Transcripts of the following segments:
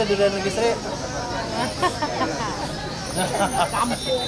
di negeri Sri. Kampung.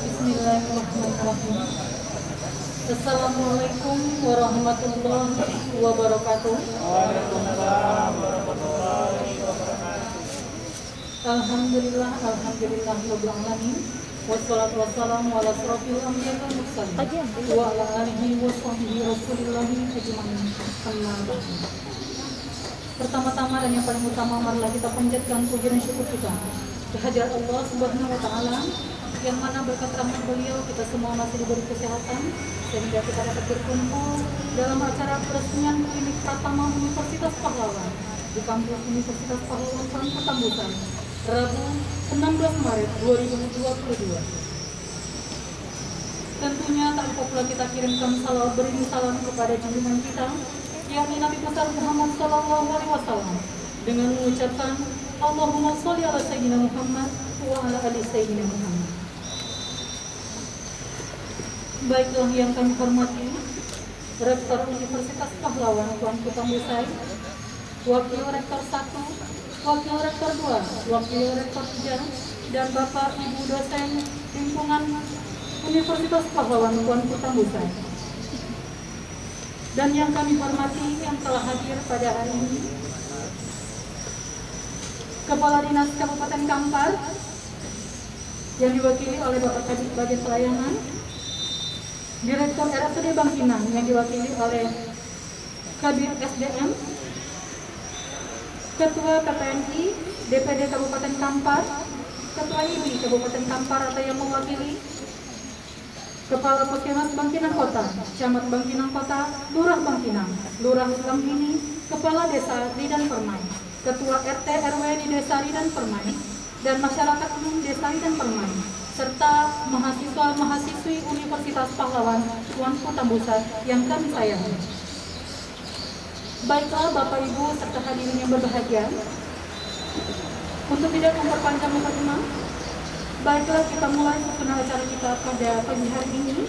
Bismillahirrahmanirrahim. Assalamualaikum warahmatullahi wabarakatuh. Waalaikumsalam warahmatullahi wabarakatuh. Alhamdulillah rabbil alamin. Wassalatu wassalamu ala asrofil anbiya'i wal mursalin wa ala alihi wa sahbihi rasulillahi ajma'in. Amma ba'du. Pertama-tama dan yang paling utama, marilah kita panjatkan puji dan syukur kita kehadirat Allah Subhanahu wa taala, yang mana berkat rahmat beliau kita semua masih diberi kesehatan sehingga kita dapat berkumpul dalam acara peresmian klinik Pratama Universitas Pahlawan di kampus Universitas Pahlawan Petamburan, Rabu 16 Maret 2022. Tentunya tak lupa pula kita kirimkan salawat beriring salam kepada junjungan kita, yakni Nabi besar Muhammad SAW, dengan mengucapkan Allahumma sholli ala sayyidina Muhammad wa ala ali sayyidina Muhammad. Baiklah yang kami hormati Rektor Universitas Pahlawan Tuan Putra Musai, Wakil Rektor 1, Wakil Rektor 2, Wakil Rektor 3, dan Bapak Ibu dosen lingkungan Universitas Pahlawan Tuan Putra Musai. Dan yang kami hormati yang telah hadir pada hari ini, Kepala Dinas Kabupaten Kampar yang diwakili oleh Bapak Kadis Bagian Pelayanan, Direktur RSUD Bangkinang yang diwakili oleh Kabir SDM, Ketua KPNI DPD Kabupaten Kampar, Ketua IBI Kabupaten Kampar atau yang mewakili Kepala Puskesmas Bangkinang Kota, Camat Bangkinang Kota, Lurah Bangkinang, Lurah Lambini, Kepala Desa Ridan Permai, Ketua RT RW di Desa Ridan Permai, dan masyarakat umum Desa Ridan Permai, serta mahasiswa-mahasiswi Universitas Pahlawan Tuan Petamburan yang kami sayangi. Baiklah Bapak Ibu serta hadirin yang berbahagia, untuk tidak memperpanjang mukadimah, baiklah kita mulai susunan acara kita pada pagi hari ini.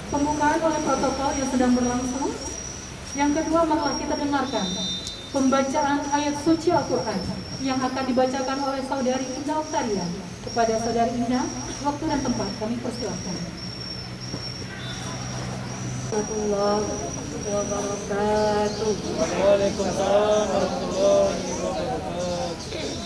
Pembukaan oleh protokol yang sedang berlangsung. Yang kedua, marilah kita dengarkan pembacaan ayat suci Al-Quran yang akan dibacakan oleh Saudari Indah Oktaria. Kepada Saudari Indah, waktu dan tempat kami persilahkan. Warahmatullahi wabarakatuh. Waalaikumsalam warahmatullahi wabarakatuh.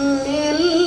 Bismillah.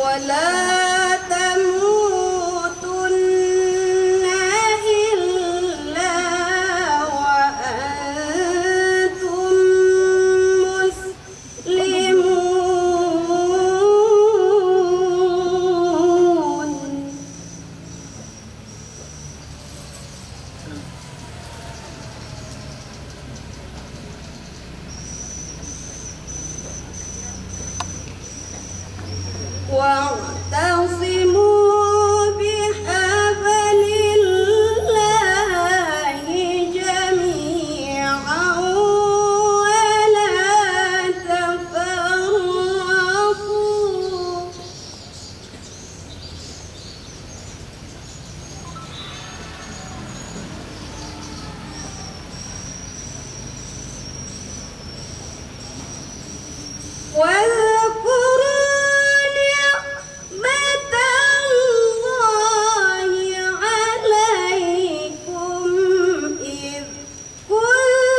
ولا تموتن إلا وأنتم مسلمون. واعتصموا بحبل الله جميعا ولا تفرقوا. واذكروا نعمة الله عليكم إذ كنتم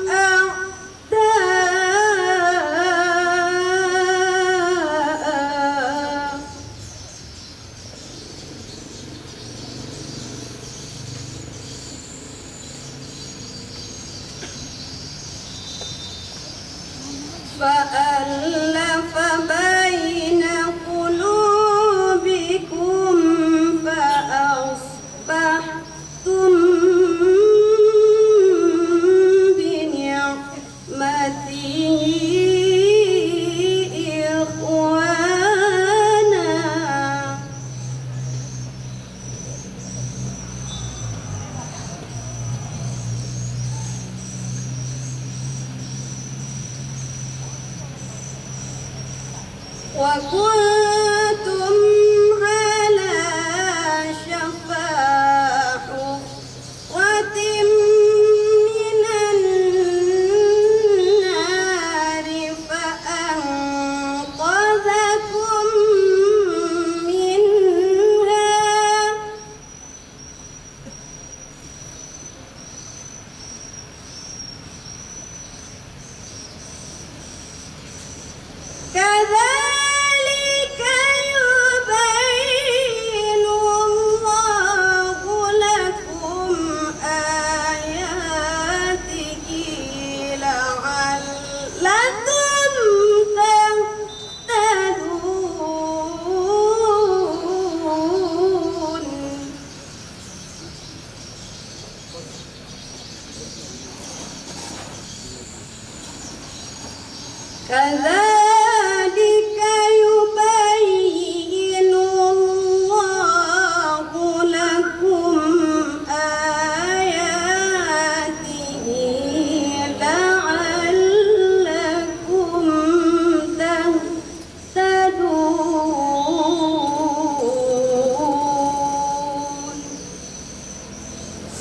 أعداء فألف بين قلوبكم فأصبحتم بنعمته إخوانا. وكنتم على شفا حفرة من النار فأنقذكم منها. كذلك يبين الله لكم آياته لعلكم تهتدون. كذلك يبين الله لكم آياته لعلكم تهتدون.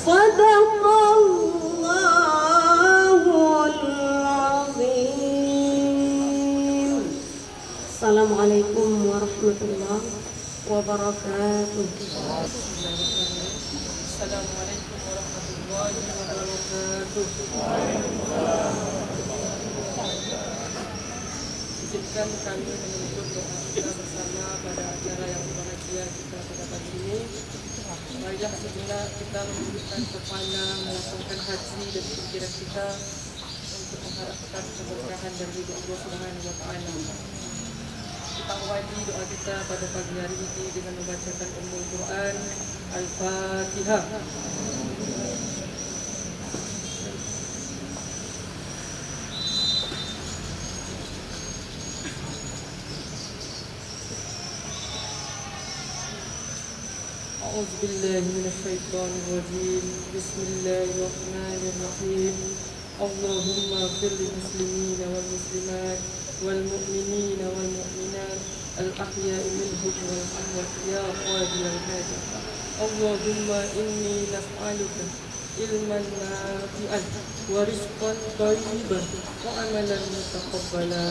صدق الله العظيم. Assalamualaikum warahmatullahi wabarakatuh. Assalamualaikum warahmatullahi wabarakatuh. Izinkan kami menuntut doa kita bersama pada acara yang berbahagia kita pada pagi ini. Marilah sejenak kita menundukkan kepala, melapangkan hati dan pikiran kita untuk mengharapkan keberkahan dari Allah Subhanahu wa Ta'ala. Kita awali doa kita pada pagi hari ini dengan membacakan Ummul Quran Al-Fatihah. أعوذ بالله من الشيطان الرجيم. بسم الله الرحمن الرحيم. اللهم اغفر للمسلمين والمسلمات والمؤمنين والمؤمنات الأحياء منهم والأموات يا قاضي الحاجة. اللهم إني نسألك علما نافعا ورزقا طيبا وعملا متقبلا.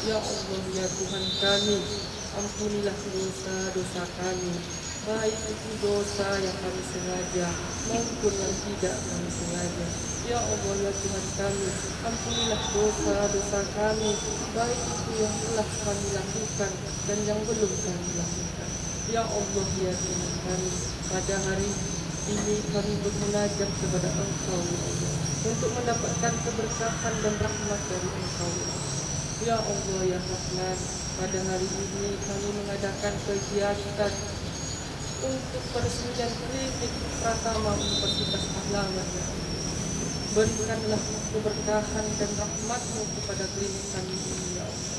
Ya Allah, ya Tuhan kami, ampunilah dosa-dosa kami, baik itu dosa yang kami sengaja maupun yang tidak kami sengaja. Ya Allah ya Tuhan kami, ampunilah dosa-dosa kami, baik itu yang telah kami lakukan dan yang belum kami lakukan. Ya Allah ya Tuhan kami, pada hari ini kami bermunajat kepada Engkau ya Allah, untuk mendapatkan keberkahan dan rahmat dari Engkau ya Allah. Ya Allah ya Rahman, pada hari ini kami mengadakan kegiatan untuk peresmian klinik Pratama Universitas Pahlawan ya Allah. Berikanlah keberkahan dan rahmat-Mu kepada klinik kami ini ya Allah.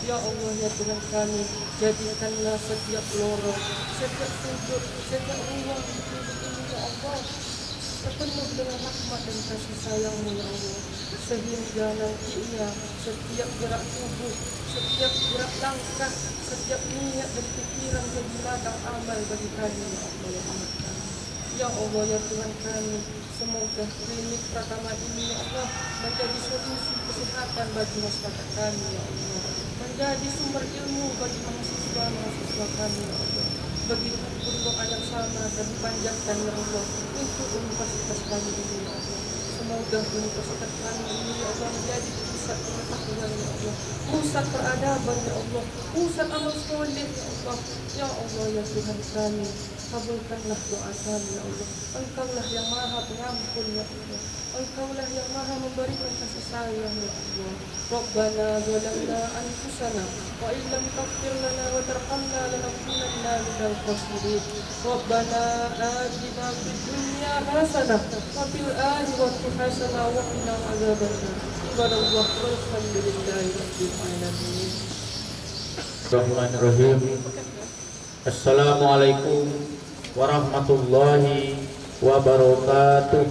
Ya Allah ya Tuhan kami, jadikanlah setiap lorong, setiap sudut, setiap ruang di klinik ini ya Allah penuh dengan rahmat dan kasih sayang-Mu ya Allah, sehingga nantinya setiap gerak tubuh, setiap gerak langkah, setiap niat dan pikiran jadi ladang amal bagi kami ya Allah ya Tuhan kami. Ya Allah ya Tuhan kami, semoga klinik Pratama ini ya Allah menjadi solusi kesehatan bagi masyarakat kami ya Allah, menjadi sumber ilmu bagi mahasiswa kami ya Allah. Begitu pun doa yang sama dan dipanjatkan ya Allah untuk universitas kami ini ya Allah. Semoga universitas kami ini ya Allah menjadi pusat pengetahuan ya Allah, pusat peradaban ya Allah, pusat amal soleh ya Allah. Ya Allah ya Tuhan kami, kabulkanlah doa kami ya Allah. Engkaulah yang maha pengampun ya Allah, Engkaulah yang maha memberikan kasih sayang ya Allah. Rabbana zalamna anfusana wa illam taghfir lana wa tarhamna lanakunanna minal khasirin. Rabbana atina fid dunya hasanah wa fil akhirati hasanah wa qina adzabannar. Ibadallah walhamdulillahi rabbil alamin. Bismillahirrahmanirrahim. Assalamualaikum warahmatullahi wabarakatuh.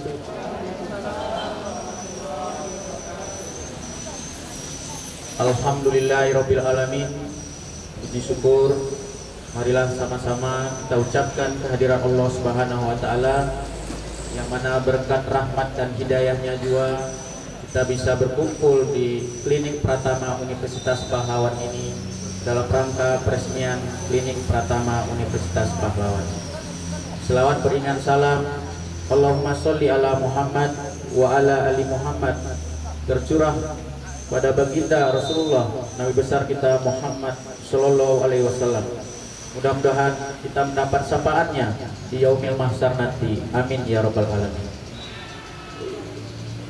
Alhamdulillahirabbil alamin. Puji syukur marilah sama-sama kita ucapkan kehadiran Allah Subhanahu wa taala, yang mana berkat rahmat dan hidayahnya juga kita bisa berkumpul di Klinik Pratama Universitas Pahlawan ini dalam rangka peresmian Klinik Pratama Universitas Pahlawan. Selawat beringat salam Allahumma sholli ala Muhammad wa ala ali Muhammad tercurah pada baginda Rasulullah Nabi besar kita Muhammad Sallallahu Alaihi Wasallam. Mudah-mudahan kita mendapat syafaatnya di yaumil mahsyar nanti. Amin ya rabbal alamin.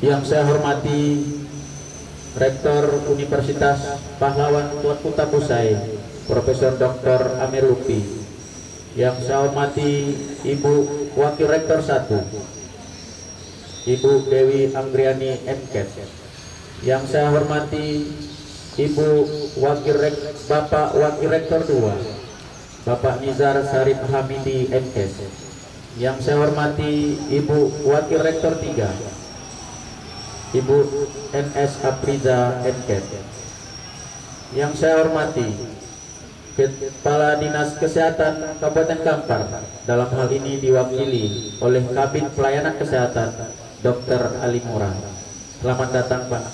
Yang saya hormati Rektor Universitas Pahlawan Tuanku Tapusai, Profesor Dr. Amir Lutfi. Yang saya hormati Ibu Wakil Rektor 1, Ibu Dewi Anggriani MKes. Yang saya hormati Ibu Bapak Wakil Rektor 2, Bapak Nizar Sarif Hamidi MKes. Yang saya hormati Ibu Wakil Rektor 3, Ibu NS Apriza MKes. Yang saya hormati Kepala Dinas Kesehatan Kabupaten Kampar, dalam hal ini diwakili oleh Kabid Pelayanan Kesehatan Dr. Ali Murah. Selamat datang Pak.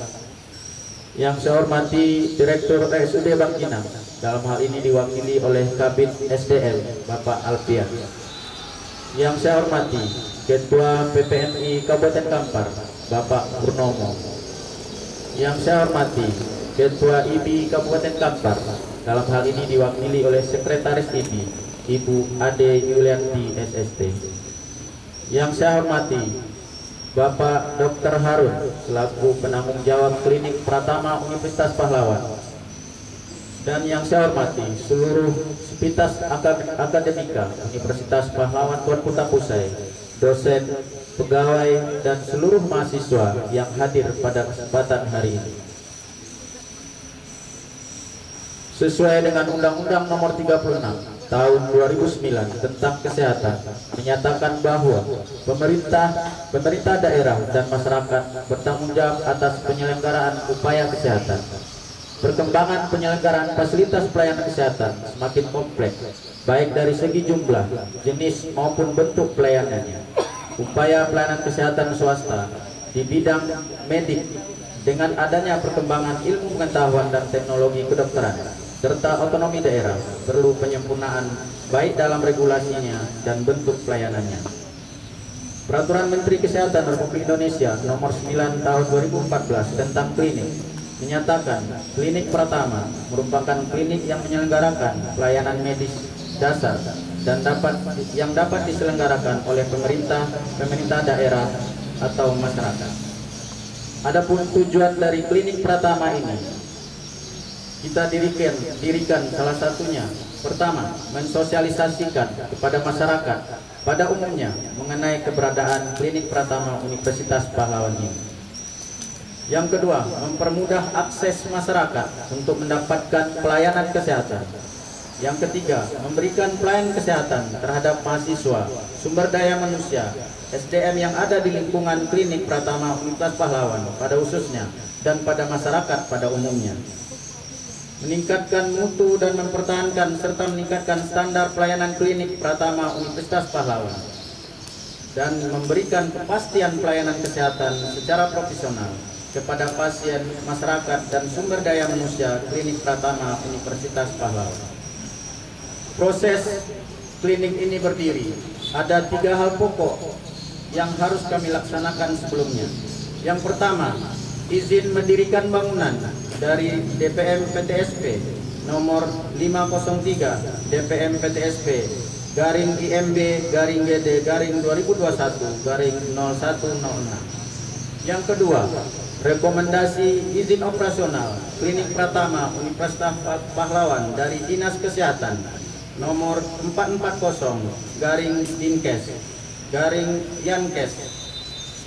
Yang saya hormati Direktur RSUD Bangkinang, dalam hal ini diwakili oleh Kabid SDM Bapak Alfian. Yang saya hormati Ketua PPNI Kabupaten Kampar Bapak Purnomo. Yang saya hormati Ketua IBI Kabupaten Kampar, dalam hal ini diwakili oleh Sekretaris IBI Ibu Ade Yulianti SST. Yang saya hormati Bapak Dr. Harun selaku penanggung jawab Klinik Pratama Universitas Pahlawan. Dan yang saya hormati seluruh sivitas akademika Universitas Pahlawan Tuanku Tapusai, dosen, pegawai, dan seluruh mahasiswa yang hadir pada kesempatan hari ini. Sesuai dengan Undang-Undang Nomor 36 Tahun 2009 tentang kesehatan, menyatakan bahwa pemerintah daerah dan masyarakat bertanggung jawab atas penyelenggaraan upaya kesehatan. Perkembangan penyelenggaraan fasilitas pelayanan kesehatan semakin kompleks, baik dari segi jumlah, jenis maupun bentuk pelayanannya. Upaya pelayanan kesehatan swasta di bidang medik dengan adanya perkembangan ilmu pengetahuan dan teknologi kedokteran serta otonomi daerah perlu penyempurnaan baik dalam regulasinya dan bentuk pelayanannya. Peraturan Menteri Kesehatan Republik Indonesia Nomor 9 Tahun 2014 tentang klinik menyatakan klinik Pratama merupakan klinik yang menyelenggarakan pelayanan medis dasar dan dapat diselenggarakan oleh pemerintah daerah atau masyarakat. Adapun tujuan dari klinik Pratama ini kita dirikan salah satunya, pertama, mensosialisasikan kepada masyarakat pada umumnya mengenai keberadaan klinik Pratama Universitas Pahlawan ini. Yang kedua, mempermudah akses masyarakat untuk mendapatkan pelayanan kesehatan. Yang ketiga, memberikan pelayanan kesehatan terhadap mahasiswa, sumber daya manusia, SDM yang ada di lingkungan klinik Pratama Universitas Pahlawan pada khususnya dan pada masyarakat pada umumnya. Meningkatkan mutu dan mempertahankan serta meningkatkan standar pelayanan klinik Pratama Universitas Pahlawan dan memberikan kepastian pelayanan kesehatan secara profesional kepada pasien, masyarakat, dan sumber daya manusia klinik Pratama Universitas Pahlawan. Proses klinik ini berdiri, ada 3 hal pokok yang harus kami laksanakan sebelumnya. Yang pertama, izin mendirikan bangunan dari DPM PTSP nomor 503 DPM PTSP garing IMB garing GD garing 2021/0106. Yang kedua, rekomendasi izin operasional klinik Pratama Universitas Pahlawan dari Dinas Kesehatan nomor 440 garing Dinkes garing Yankes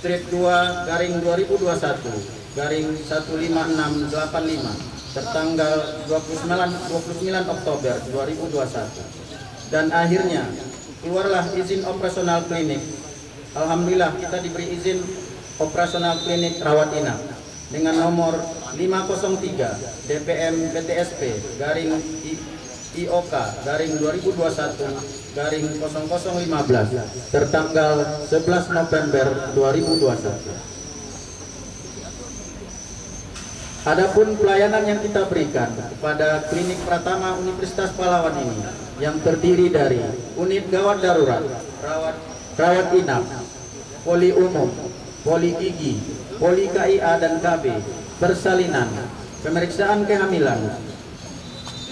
Street 2 garing 2021 garing 15685 tertanggal 29 Oktober 2021. Dan akhirnya keluarlah izin operasional klinik. Alhamdulillah kita diberi izin operasional klinik rawat inap dengan nomor 503 DPM PTSP garing IOK garing 2021 garing 0015 tertanggal 11 November 2021. Adapun pelayanan yang kita berikan kepada klinik Pratama Universitas Pahlawan ini yang terdiri dari unit gawat darurat, rawat inap, poli umum, poli gigi, poli KIA dan KB, persalinan, pemeriksaan kehamilan,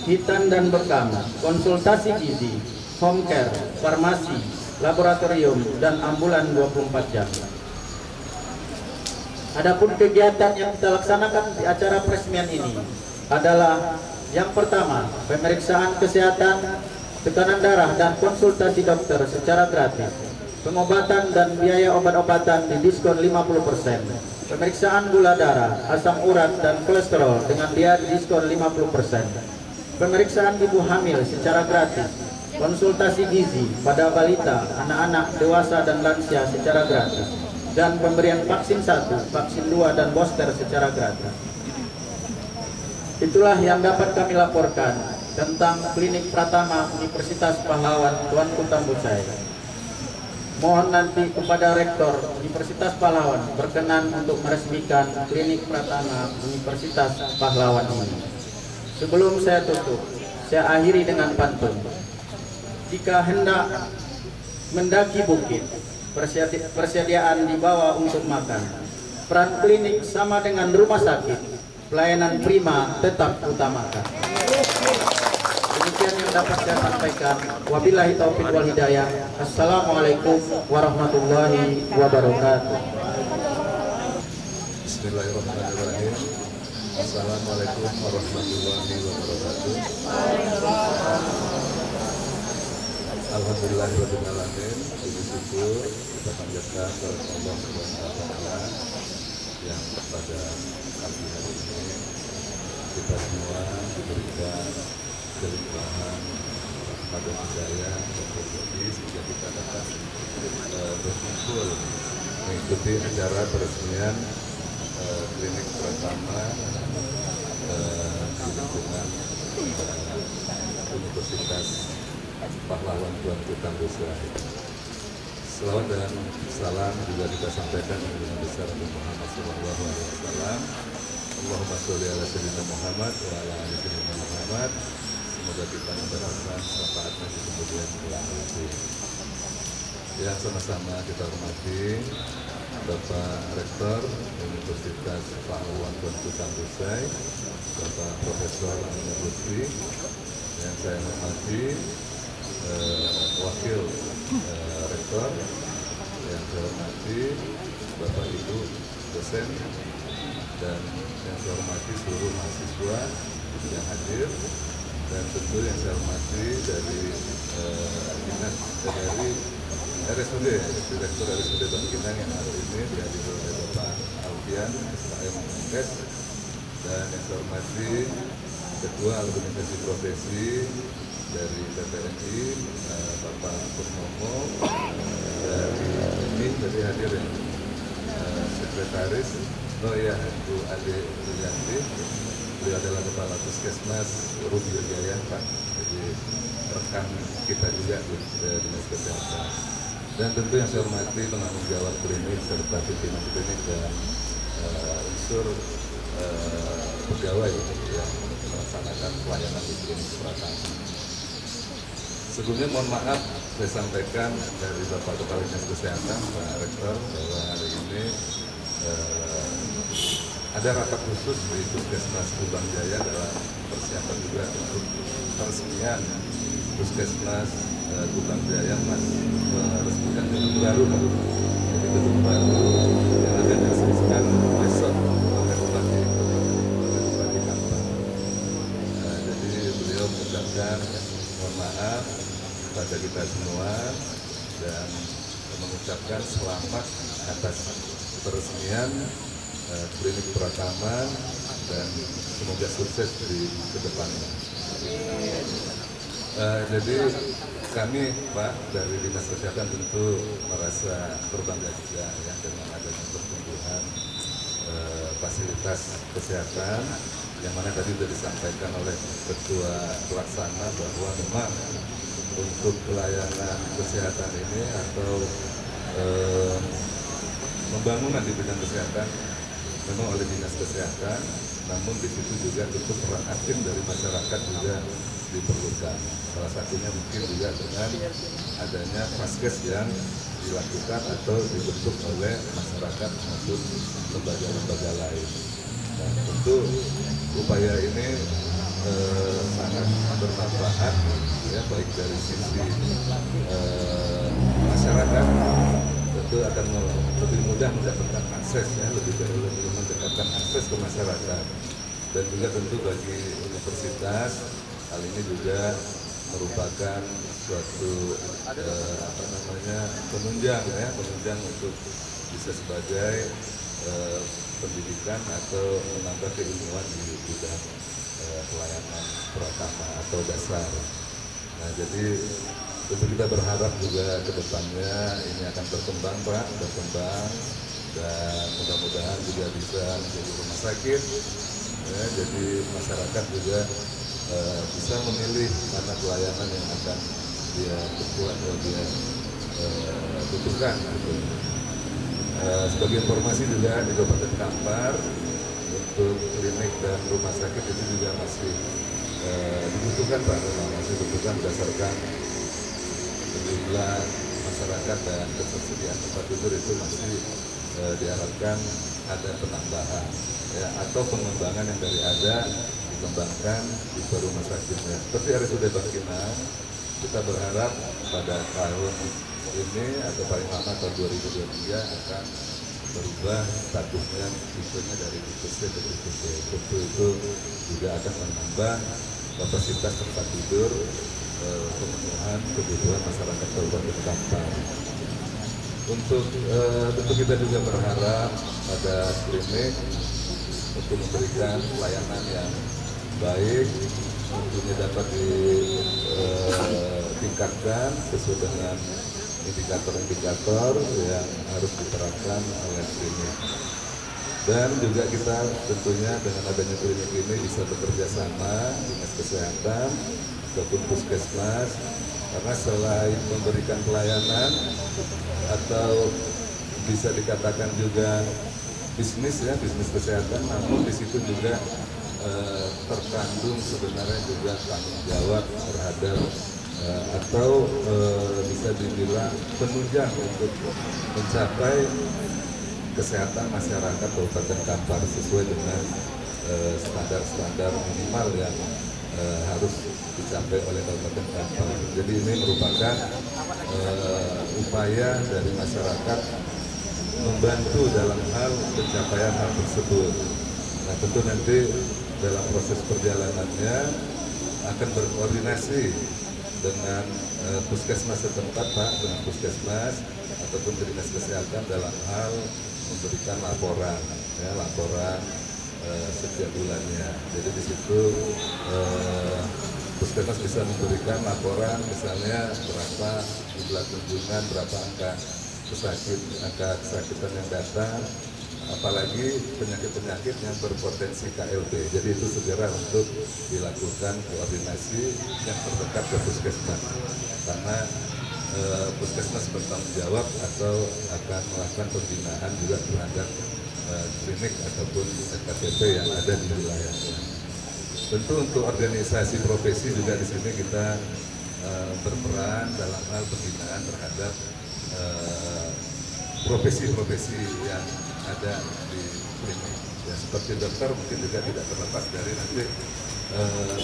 hitan dan bekam, konsultasi gizi, home care, farmasi, laboratorium, dan ambulan 24 jam. Adapun kegiatan yang kita laksanakan di acara peresmian ini adalah yang pertama, pemeriksaan kesehatan, tekanan darah dan konsultasi dokter secara gratis, pengobatan dan biaya obat-obatan di diskon 50%, pemeriksaan gula darah, asam urat dan kolesterol dengan biaya diskon 50%, pemeriksaan ibu hamil secara gratis, konsultasi gizi pada balita, anak-anak, dewasa dan lansia secara gratis, dan pemberian vaksin 1, vaksin 2 dan booster secara gratis. Itulah yang dapat kami laporkan tentang klinik Pratama Universitas Pahlawan Tuanku Tangguh saya. Mohon nanti kepada Rektor Universitas Pahlawan berkenan untuk meresmikan klinik Pratama Universitas Pahlawan ini. Sebelum saya tutup, saya akhiri dengan pantun. Jika hendak mendaki bukit, persediaan dibawa untuk makan. Peran klinik sama dengan rumah sakit, pelayanan prima tetap utamakan. Demikian yang dapat saya sampaikan. Wabillahi taufiq wal hidayah. Assalamualaikum warahmatullahi wabarakatuh. Bismillahirrahmanirrahim. Assalamualaikum warahmatullahi wabarakatuh. Alhamdulillahirabbil alamin. Puji syukur kita panjatkan kepada Allah Subhanahu wa taala yang pada pagi hari ini kita semua diberikan kelimpahan pada hidayah dan rezeki sehingga kita dapat berkumpul mengikuti acara peresmian klinik Pratama di lingkungan Universitas Pahlawan Tuanku Tangguh Suhaib. Selawat dan salam juga kita sampaikan dengan besar Nabi Muhammad SAW. Allahumma sholli ala sayyidina Muhammad wa ala ali sayyidina Muhammad bermanfaat. Semoga kita mendapatkan manfaatnya di kemudian hari. Yang sama-sama kita hormati Bapak Rektor Universitas Pahlawan Tuanku Tangguhsai, Bapak Profesor Amir Lutfi, yang saya hormati Wakil Rektor, yang saya hormati Bapak Ibu dosen, dan yang saya hormati seluruh mahasiswa yang hadir, dan tentu yang saya hormati dari dinas dari RSUD, Direktur RSUD Bangkinang yang hari ini dihadiri oleh Bapak Alfian, SKM Menkes, dan yang saya hormati Ketua Organisasi Profesi dari PPNI, Bapak Purnomo, dari ini tadi hadir yang Sekretaris, Bu Ade Yulianti, beliau adalah Kepala Puskesmas Rubi Jaya, Pak, jadi rekan kita juga di Dinas Kesehatan. Dan tentu yang saya hormati penanggung jawab klinik serta pimpinan klinik dan unsur pegawai yang melaksanakan pelayanan di klinik Pratama. Sebelumnya mohon maaf saya sampaikan dari Bapak Kepala Dinas Kesehatan, Pak Rektor, bahwa hari ini ada rapat khusus di Puskesmas Subang Jaya dalam persiapan juga untuk peresmian Puskesmas Subang Jaya meresmikan gedung baru, jadi gedung baru yang akan diresmikan besok oleh Bupati Kampar. Jadi beliau mengucapkan mohon maaf kepada kita semua dan mengucapkan selamat atas peresmian klinik Pratama dan semoga sukses di kedepannya. Jadi kami Pak dari Dinas Kesehatan tentu merasa berbangga juga ya dengan adanya pertumbuhan fasilitas kesehatan yang mana tadi sudah disampaikan oleh Ketua Pelaksana bahwa memang untuk pelayanan kesehatan ini atau pembangunan di bidang kesehatan memang oleh Dinas Kesehatan, namun di situ juga tentu peran aktif dari masyarakat juga diperlukan. Salah satunya mungkin juga dengan adanya Vaskes yang dilakukan atau dibentuk oleh masyarakat maupun lembaga-lembaga lain. Nah, tentu upaya ini sangat bermanfaat ya, baik dari sisi masyarakat tentu akan lebih mudah mendapatkan akses ya, lebih mendekatkan akses ke masyarakat, dan juga tentu bagi universitas hal ini juga merupakan suatu penunjang untuk bisa sebagai pendidikan atau menambah keilmuan di bidang pelayanan Pratama atau dasar. Nah, jadi tentu kita berharap juga ke depannya ini akan berkembang Pak, dan mudah-mudahan juga bisa menjadi rumah sakit ya, jadi masyarakat juga bisa memilih mana pelayanan yang akan dia butuhkan gitu. Sebagai informasi juga di Kabupaten Kampar untuk klinik dan rumah sakit itu juga masih dibutuhkan Pak, masih dibutuhkan berdasarkan jumlah masyarakat dan ketersediaan tempat tidur itu masih diharapkan ada penambahan ya, atau pengembangan yang dari ada dikembangkan di rumah sakitnya. Seperti RSUD Bangkinang, kita berharap pada tahun ini atau paling lama tahun 2023 akan berubah statusnya tipenya dari tipe C ke tipe D. Tentu itu juga akan menambah kapasitas tempat tidur, pemenuhan kebutuhan masyarakat Kabupaten Kampar. Untuk tentu kita juga berharap pada klinik untuk memberikan pelayanan yang baik, tentunya dapat ditingkatkan sesuai dengan indikator-indikator yang harus diterapkan oleh klinik. Dan juga kita tentunya dengan adanya klinik ini bisa bekerja sama Dinas Kesehatan ataupun Puskesmas, karena selain memberikan pelayanan atau bisa dikatakan juga bisnis ya, bisnis kesehatan, namun di situ juga terkandung sebenarnya juga tanggung jawab terhadap atau bisa dibilang penunjang untuk mencapai kesehatan masyarakat Kabupaten Kampar sesuai dengan standar-standar minimal yang harus dicapai oleh Kabupaten Kampar. Jadi ini merupakan upaya dari masyarakat membantu dalam hal pencapaian hal tersebut. Nah, tentu nanti dalam proses perjalanannya akan berkoordinasi dengan puskesmas setempat, Pak, dengan puskesmas ataupun dinas kesehatan dalam hal memberikan laporan, ya, laporan setiap bulannya. Jadi di situ puskesmas bisa memberikan laporan, misalnya berapa jumlah kunjungan, berapa angka kesakitan yang datang, apalagi penyakit-penyakit yang berpotensi KLB. Jadi itu segera untuk dilakukan koordinasi yang terdekat ke puskesmas, karena puskesmas bertanggung jawab atau akan melakukan pembinaan juga terhadap klinik ataupun KTP yang ada di wilayahnya. Tentu untuk organisasi profesi juga di sini kita berperan dalam hal pembinaan terhadap profesi-profesi yang ada di klinik. Ya, seperti dokter mungkin juga tidak terlepas dari nanti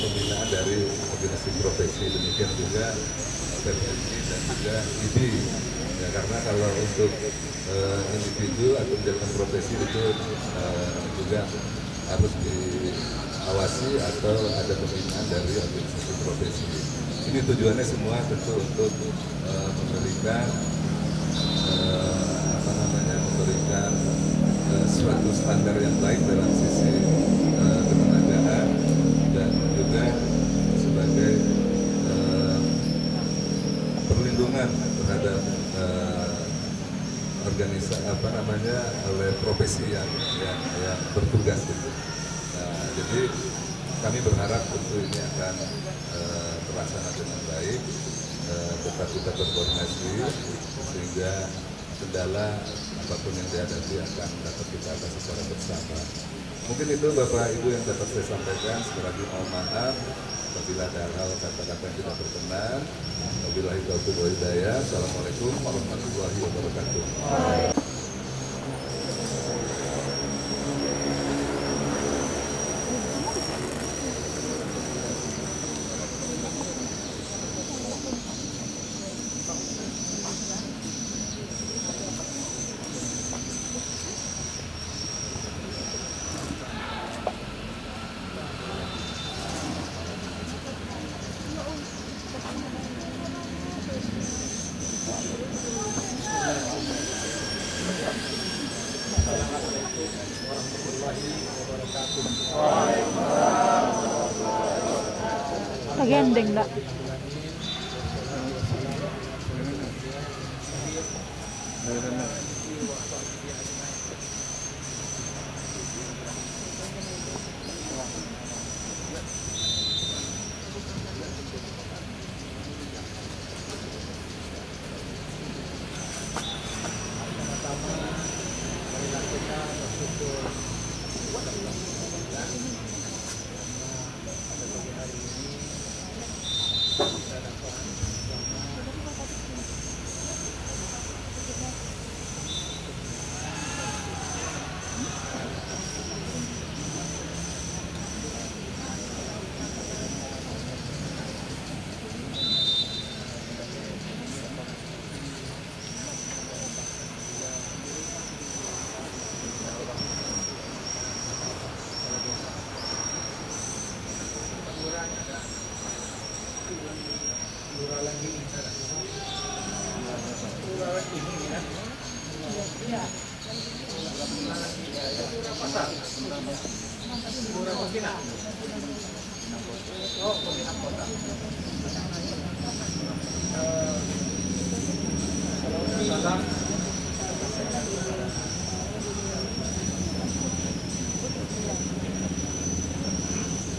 pembinaan dari organisasi profesi, demikian juga PPNI dan juga IBI. Ya, karena kalau untuk individu atau menjalankan profesi itu juga harus diawasi atau ada pembinaan dari organisasi profesi. Ini tujuannya semua tentu untuk memberikan memberikan suatu standar yang baik dalam sisi ketenagaan dan juga sebagai perlindungan terhadap organisasi oleh profesi yang bertugas gitu. Nah, jadi kami berharap tentu ini akan terlaksana dengan baik, tetap kita berkoordinasi sehingga kendala apapun yang dihadapi akan dapat kita atasi secara bersama. Mungkin itu Bapak Ibu yang dapat saya sampaikan. Sekali lagi mohon maaf apabila ada hal kata-kata yang tidak berkenan. Wabillahi taufiq wal hidayah. Assalamualaikum warahmatullahi wabarakatuh. Lagi ending dah.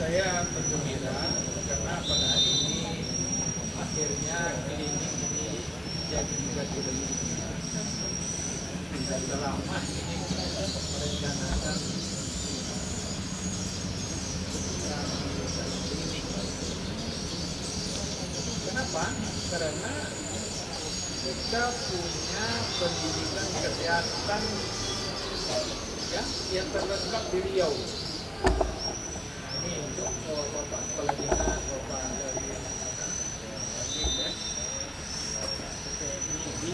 Saya bergembira karena pada hari ini akhirnya klinik ini jadi juga klinik. Sudah lama ini merencanakan terapi dan klinik. Kenapa? Karena kita punya pendidikan kesehatan ya yang terlengkap di Riau. Nah, ini untuk Bapak Kepala Dinas, Bapak dari di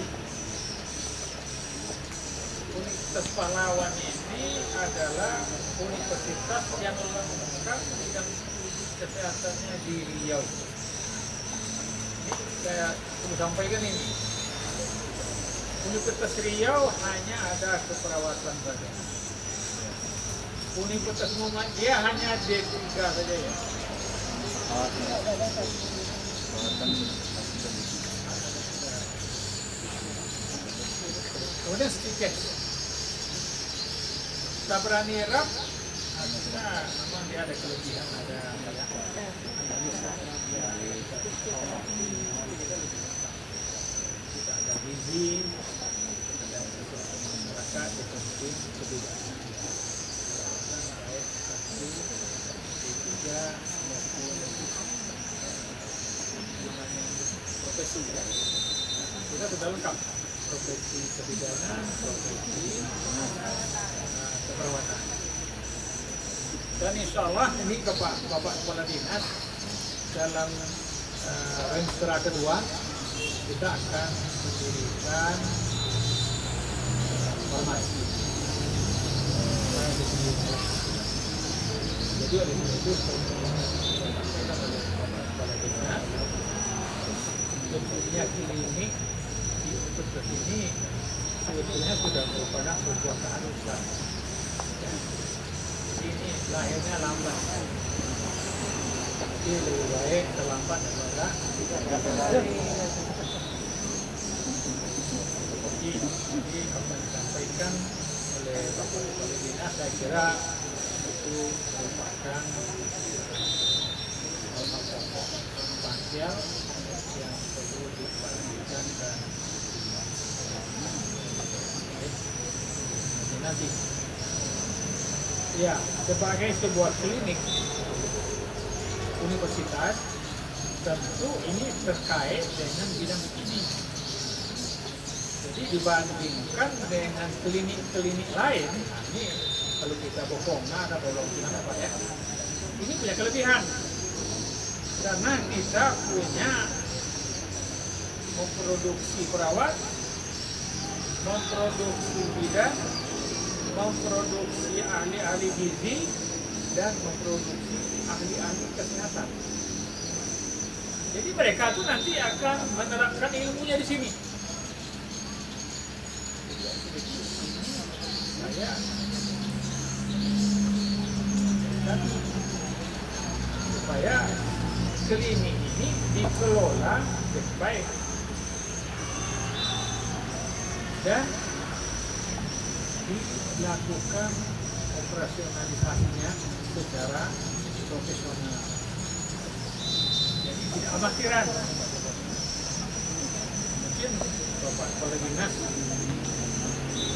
Universitas Pahlawan ini adalah universitas yang lengkap bidang kesehatannya di Riau. Ini saya perlu sampaikan ini. Universitas Riau hanya ada keperawatan saja. Universitas Muhammadiyah hanya D3 saja ya. Kemudian sedikit Tabrani Rap, nah, memang dia ada kelebihan, ada analisa, kita ada gizi, ada masyarakat, itu mungkin kebijakan baik satu, tiga, maupun profesi ya. Kita sudah lengkap. Profesi kebidanan, profesi keperawatan. Dan insya Allah ini Bapak Kepala Dinas dalam Renstra kedua kita akan mendirikan farmasi. Jadi oleh itu disampaikan oleh Bapak Kepala Dinas bentuknya klinik di universitas ini sebetulnya sudah merupakan sebuah keharusan. Ya. Ini lahirnya lambat. Jadi lebih baik terlambat daripada tidak ada. Jadi apa yang disampaikan oleh Bapak Kepala Dinas, saya kira itu merupakan substansial yang perlu diperhatikan dan nanti. Ya, sebagai sebuah klinik universitas, tentu ini terkait dengan bidang ini. Jadi dibandingkan dengan klinik-klinik lain, nah ini kalau kita bokong, ada bolong apa ya? Ini punya kelebihan karena kita punya memproduksi perawat, memproduksi bidan, memproduksi ahli-ahli gizi, dan memproduksi ahli-ahli kesehatan. Jadi mereka tuh nanti akan menerapkan ilmunya di sini. Saya supaya klinik ini dikelola dengan baik dan dilakukan operasionalisasinya secara profesional. Jadi tidak amatiran. Mungkin Bapak Kepala Dinas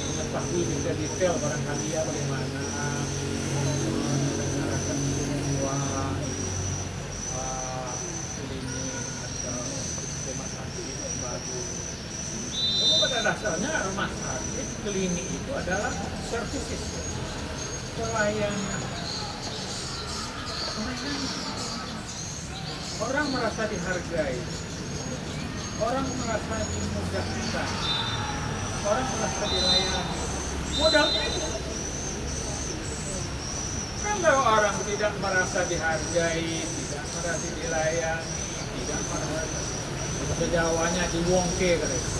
mengetahui detail barangkali ya bagaimana menyelenggarakan semua klinik atau rumah sakit yang baru. Tapi pada dasarnya rumah sakit klinik itu adalah services, pelayanan. Orang merasa dihargai, orang merasa dimudahkan, orang merasa dilayani. Modalnya itu. Kalau orang tidak merasa dihargai, tidak merasa dilayani, tidak merasa sejawanya diwongke katanya.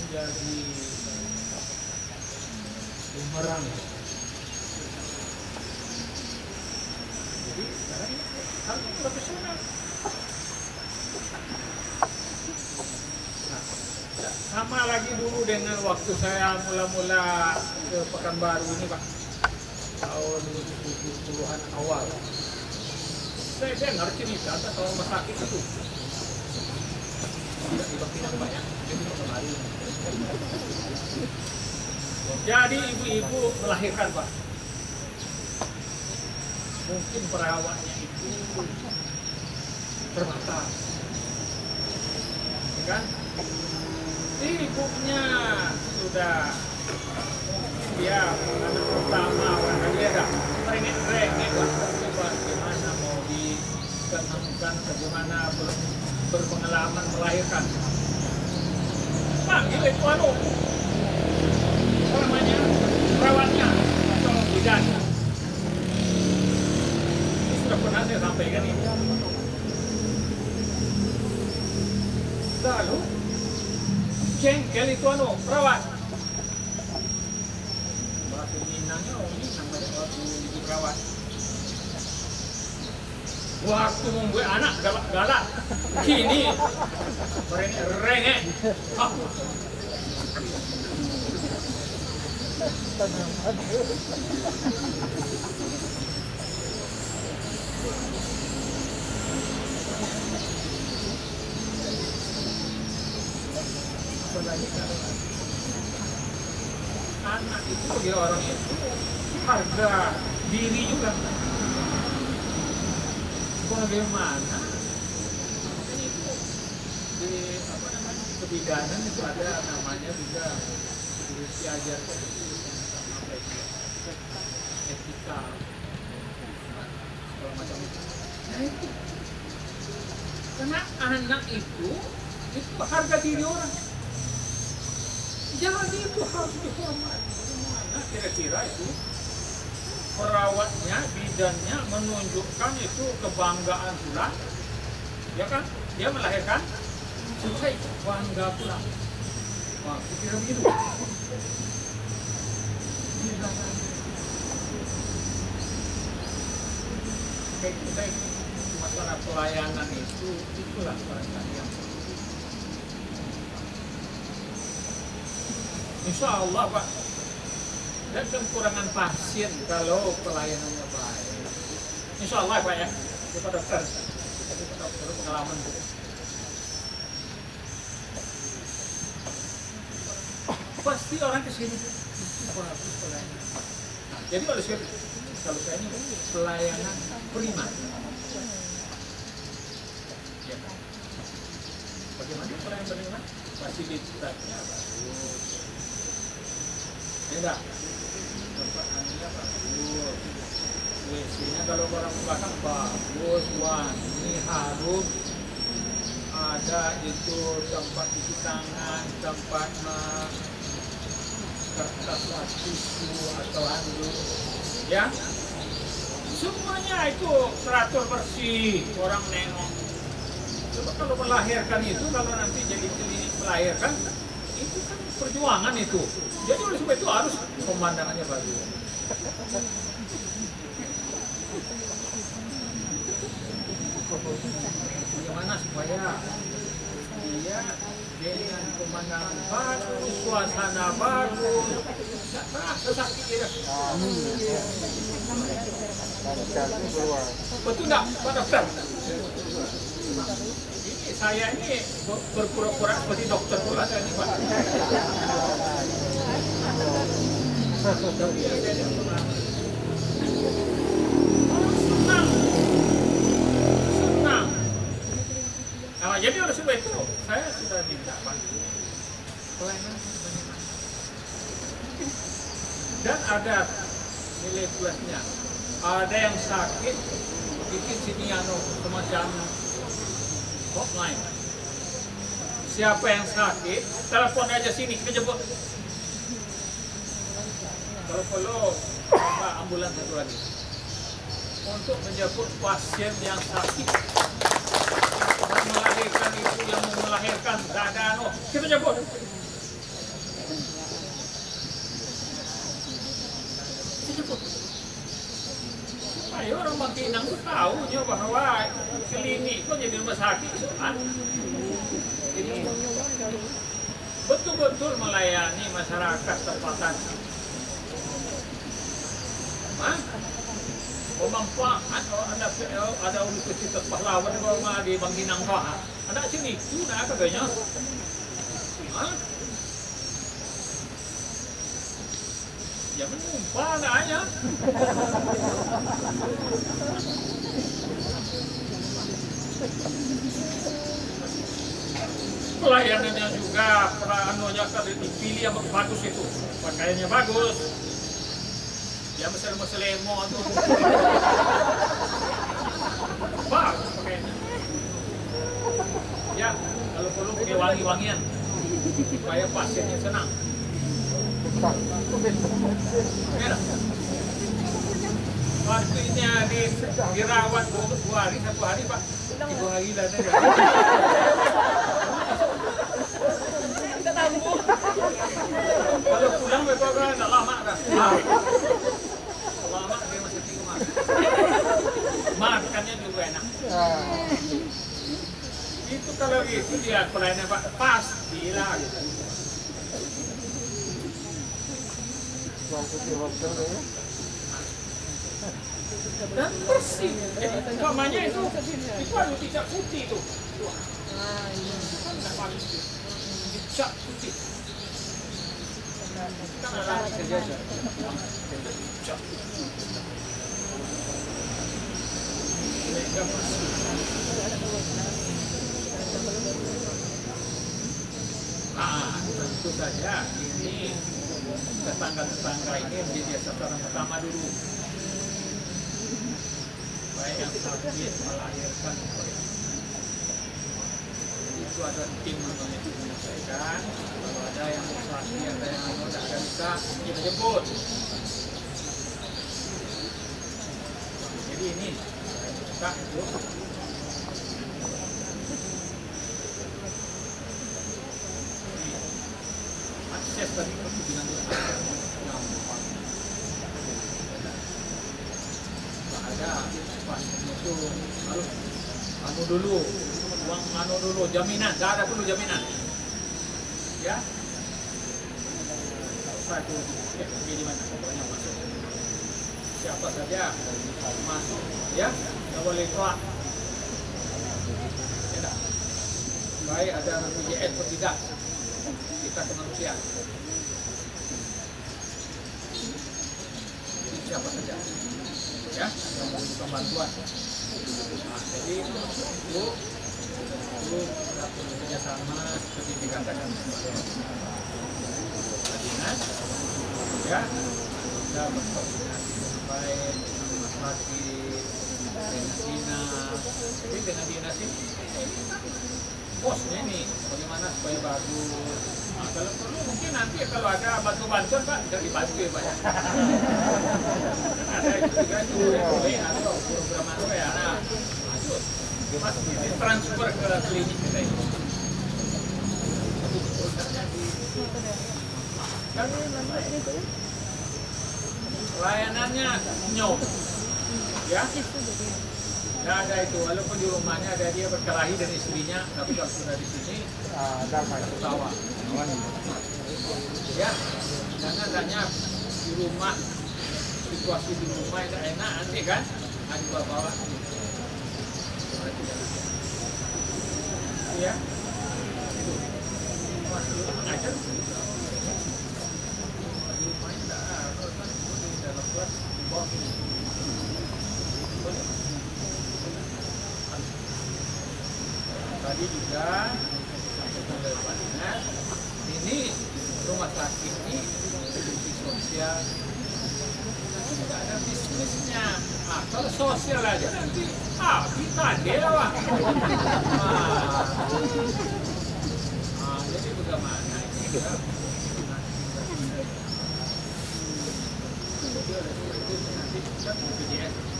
Menjadi bumerang. Jadi sekarang ini harus profesional. Nah, sama lagi dulu dengan waktu saya mula-mula ke Pekanbaru ini Pak, tahun 70-an awal. Saya dengar cerita kalau rumah sakit itu tidak di Bangkinang banyak, jadi kemarin. Jadi ibu-ibu melahirkan Pak. Mungkin perawatnya itu terbatas, ya kan? Ibunya sudah dia anak pertama, dia dah rengek lah. Bagaimana mau dikenangkan, bagaimana berpengalaman melahirkan? Panggil itu apa namanya, perawatnya atau bidan. Ini sudah pernah saya sampaikan ini. Lalu jengkel itu perawat. Bahasa Minangnya Minang banyak waktu jadi perawat. Waktu membuat anak galak-galak, kini merengek-rengek. Anak itu bagi orang itu harga diri juga. Bagaimana itu di apa namanya kebidanan itu ada namanya juga diajarkan etika segala macam itu. Nah itu karena anak itu harga diri orang. Jadi itu harus dihormati. Nah, kira-kira itu perawatnya, bidannya menunjukkan itu kebanggaan pula, ya kan? Dia melahirkan, selesai bangga pula. Wah, kira begitu. Kayak masalah pelayanan itu, itulah barangkali yang insya Allah Pak, dan kekurangan pasien kalau pelayanannya baik. Insya Allah Pak ya, Pak Dokter, pengalaman Bu. Pasti orang kesini bagus pelayanan. Nah, jadi kalau saya ini pelayanan prima. Ya. Bagaimana pelayanan prima? Fasilitasnya bagus. Tidak, tempat anunya bagus, WC-nya kalau orang belakang bagus, wangi, harum, ada itu tempat cuci tangan, tempat kertas tisu atau handuk, ya, semuanya itu teratur bersih, orang nengok. Coba kalau melahirkan itu, kalau nanti jadi klinik melahirkan, itu kan perjuangan itu. Jadi oleh sebab itu harus pemandangannya bagus. Bagaimana supaya dia dengan pemandangan bagus, suasana bagus, tidak terasa sakit dia. Betul tidak Pak Dokter? Saya ini berpura-pura seperti dokter pula saya ini Pak. Senang. Nah, jadi oleh sebab itu saya sudah minta Pak pelayanan dan ada nilai plusnya. Ada yang sakit bikin sini semacam hotline. Siapa yang sakit, telepon aja sini, kita jemput. Kalau perlu, ambulans satu lagi. Untuk menjemput pasien yang sakit. Dan melahirkan itu yang mau melahirkan, tidak ada kita jemput. Kita jemput. Ayo orang Bangkinang itu tahu bahwa klinik itu jadi rumah sakit. Jadi betul-betul melayani masyarakat tempatan. Bermanfaat ada Universitas Pahlawan di Bangkinang Pak. Anak sini itu nak katanya. Hah? Ya menumpah anaknya. Pelayanannya juga, peranunya kalau dipilih yang bagus itu, pakaiannya bagus. Ya mesel-meselemo tuh. Bagus pakaiannya. Ya, kalau perlu pakai wangi-wangian supaya pasiennya senang. Merah. Waktu ini dirawat 2 hari, 1 hari Pak. 3 hari dah. Kalau pulang besok kan tak lama dah. Lama dia masih di rumah. Makannya juga enak. Itu kalau itu dia pelayanan Pak pastilah gitu. Dan bersih. Umpamanya itu ada tidak putih itu. Tidak bagus itu. Tidak putih. Kan ada kerja. Tidak. Tidak bersih. Tentu saja ini tetangga-tetangga ini menjadi sasaran pertama dulu. Baik yang sakit melahirkan, itu ada tim namanya itu menyelesaikan. Kalau ada yang sakit, ada yang tidak ada bisa kita jemput. Jadi ini kita itu akses tadi dengan ada pasien itu harus anu dulu jaminan, tidak ada perlu jaminan ya. Satu di mana pokoknya masuk siapa saja masuk ya, tidak boleh keluar ya, baik ada BPJS atau tidak, kita kemanusiaan. Jadi siapa saja ya yang membutuhkan bantuan. Nah, jadi itu kerjasama seperti dikatakan dinas ya, kita berkoordinasi sampai rumah sakit dengan dinas. Jadi dengan dinas ini bosnya ini bagaimana supaya bagus. Nah, kalau perlu mungkin nanti kalau ada bantuan Pak bisa dibantu ya Pak ya. Ada juga itu atau program apa ya. Nah, masuk transfer ke klinik kita ini. Layanannya nyok ya. Tidak ada itu, walaupun di rumahnya ada dia berkelahi dengan istrinya, tapi kalau sudah di sini tertawa. Ya, jangan hanya di rumah, situasi di rumah itu enak nanti kan, ada bawa. Ya, itu mengajar. Di rumah ini tidak ada, di dalam kelas di bawah ini. Tadi juga oleh Pak Dinas, ini rumah sakit ini institusi sosial, tidak ada bisnisnya. Nah, kalau sosial aja nanti kita dewa. Jadi bagaimana ini kita nanti kita BPJS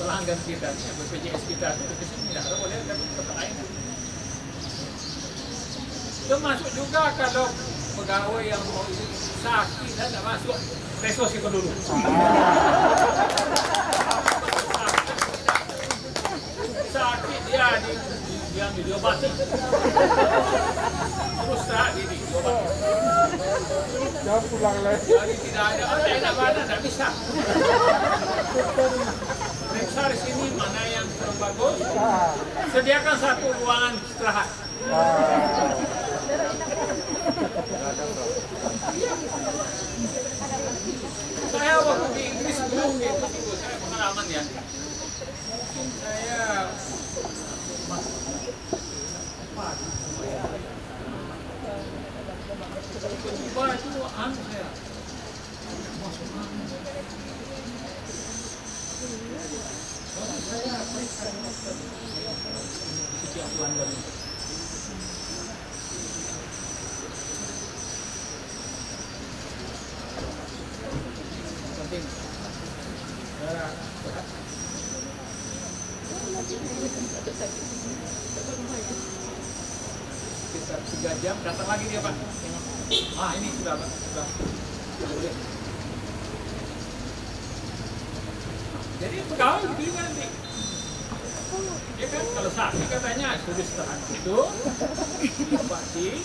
pelanggan kita, BPJS kita itu di sini tidak ada boleh ada tempat lain. Termasuk juga kalau pegawai yang mau sakit dan tidak masuk, resos itu dulu. Sakit dia diobati. Terus tak diobati. Jangan pulang lagi. Jadi tidak ada, enak badan tidak bisa. besar sini, mana yang kurang bagus. Sediakan satu ruangan istirahat. Saya waktu di Inggris belum gitu, saya pengalaman ya. Saya tiba-tiba itu saya masuk angin. Saya sejak London. Penting. Sekitar 3 jam datang lagi dia, Pak. Ah, ini sudah, Pak. Sudah. Boleh. Jadi pegawai begini nanti. Ya kan, kalau saksi katanya sudah setengah itu, Pak Ci,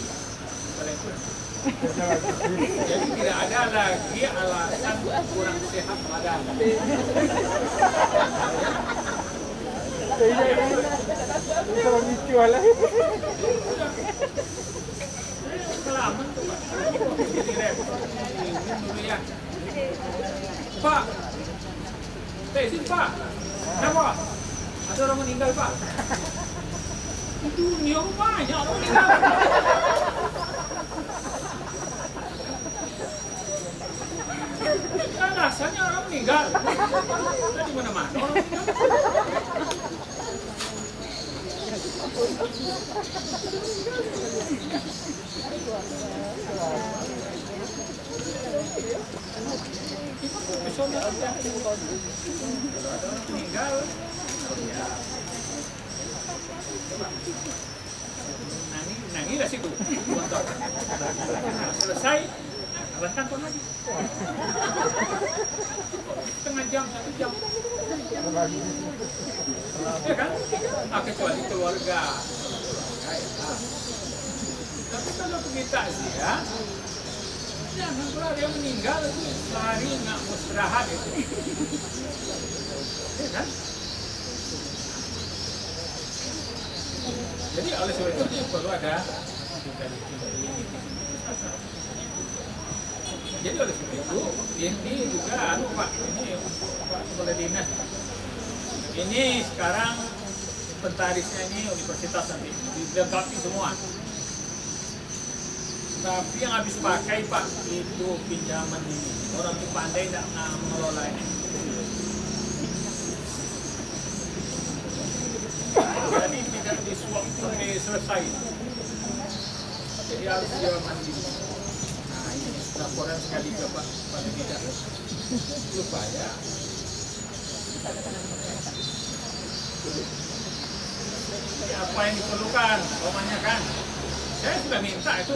jadi tidak ada lagi alasan kurang sehat badan. Bisa memicu lah. Kelaman tuh, Pak. Dulu ya. Pak, izin Pak. Kenapa? Ada orang meninggal, Pak. Di dunia banyak orang meninggal. Kan rasanya orang meninggal. Di mana-mana orang meninggal. Profesional aja. Kalau ada orang meninggal, ya. Nangis lah situ. Selesai, abang kantor lagi. Setengah jam, 1 jam. Ya kan? Kecuali keluarga. Tapi kalau kita sih ya, jangan pula dia meninggal itu sehari nggak mau istirahat itu. Ya kan? Jadi oleh sebab itu perlu ada. Jadi oleh sebab itu ini juga Pak, ini Pak Kepala Dinas. Ini sekarang inventarisnya ini universitas nanti dilengkapi semua. Tapi yang habis pakai Pak itu pinjaman ini. Orang itu pandai tidak mengelola ini. Jadi tidak disuap sampai selesai. Jadi harus dia mandi. Nah ini laporan sekali ke Pak pada tidak supaya apa yang diperlukan, umpamanya kan. Saya sudah minta itu.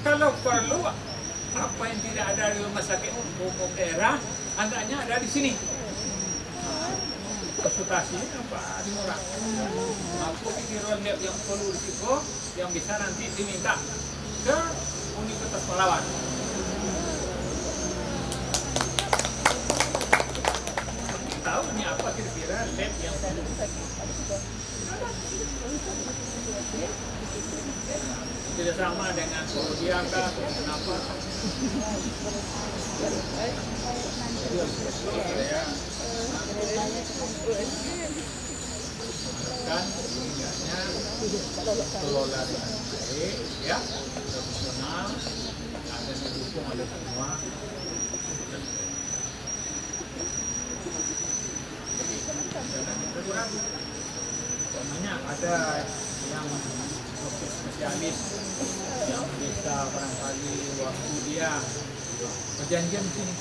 Kalau perlu apa yang tidak ada di rumah sakit umum daerah, hendaknya ada di sini. Konsultasi apa dimurah. Aku pikiran yang perlu risiko yang bisa nanti diminta ke Universitas Pahlawan. Tahu ini apa kira-kira lab yang perlu. Tidak sama dengan Zodiaca atau kenapa? Kan tinggalnya kelola dengan baik, ya, profesional, ada didukung oleh semua. Jangan ragu-ragu. Pokoknya ada yang spesialis yang bisa barangkali waktu dia perjanjian sini.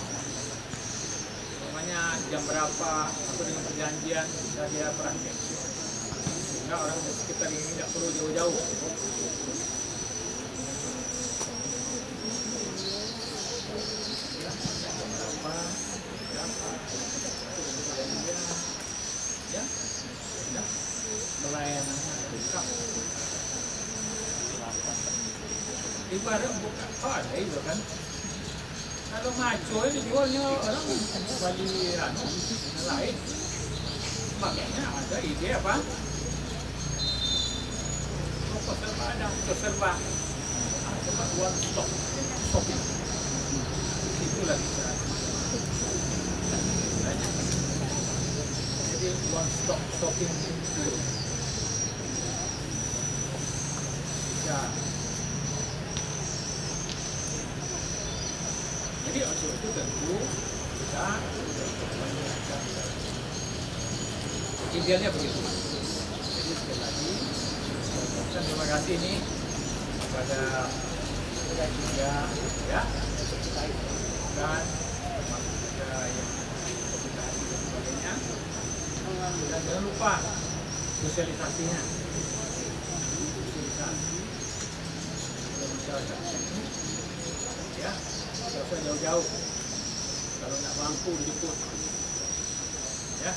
Pokoknya jam berapa atau dengan perjanjian bisa dia praktek. Sehingga orang di sekitar ini tidak perlu jauh-jauh. Pelayanannya lengkap. Ibarat buka ada itu kan. Kalau ngaco ini jualnya orang Bali lain. makanya ada ide apa? Toko serba ada, toko serba. Coba one stop shopping. Itulah bisa. Jadi one stop shopping itu. Ya. Jadi untuk itu tentu kita idealnya begitu. Jadi sekali lagi, terima kasih nih kepada juga ya dan termasuk juga yang komunikasi dan sebagainya. Dan jangan lupa sosialisasinya, sosialisasi ke masyarakat ini, ya, tidak usah jauh-jauh. Kalau nggak mampu dijemput, ya,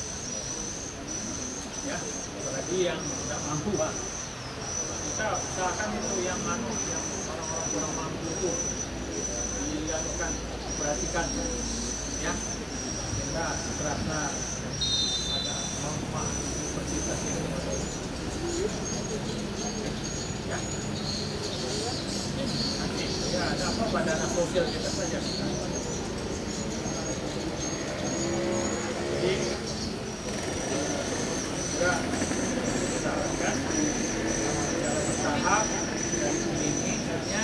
ya, apalagi yang nggak mampu, Pak. Kita usahakan itu yang orang-orang kurang mampu itu dilakukan, perhatikan, ya, sehingga terasa ada manfaat universitas ini. Ya, nanti ya ada apa pada dana sosial kita saja. Jadi juga kita lakukan secara bertahap dari klinik, akhirnya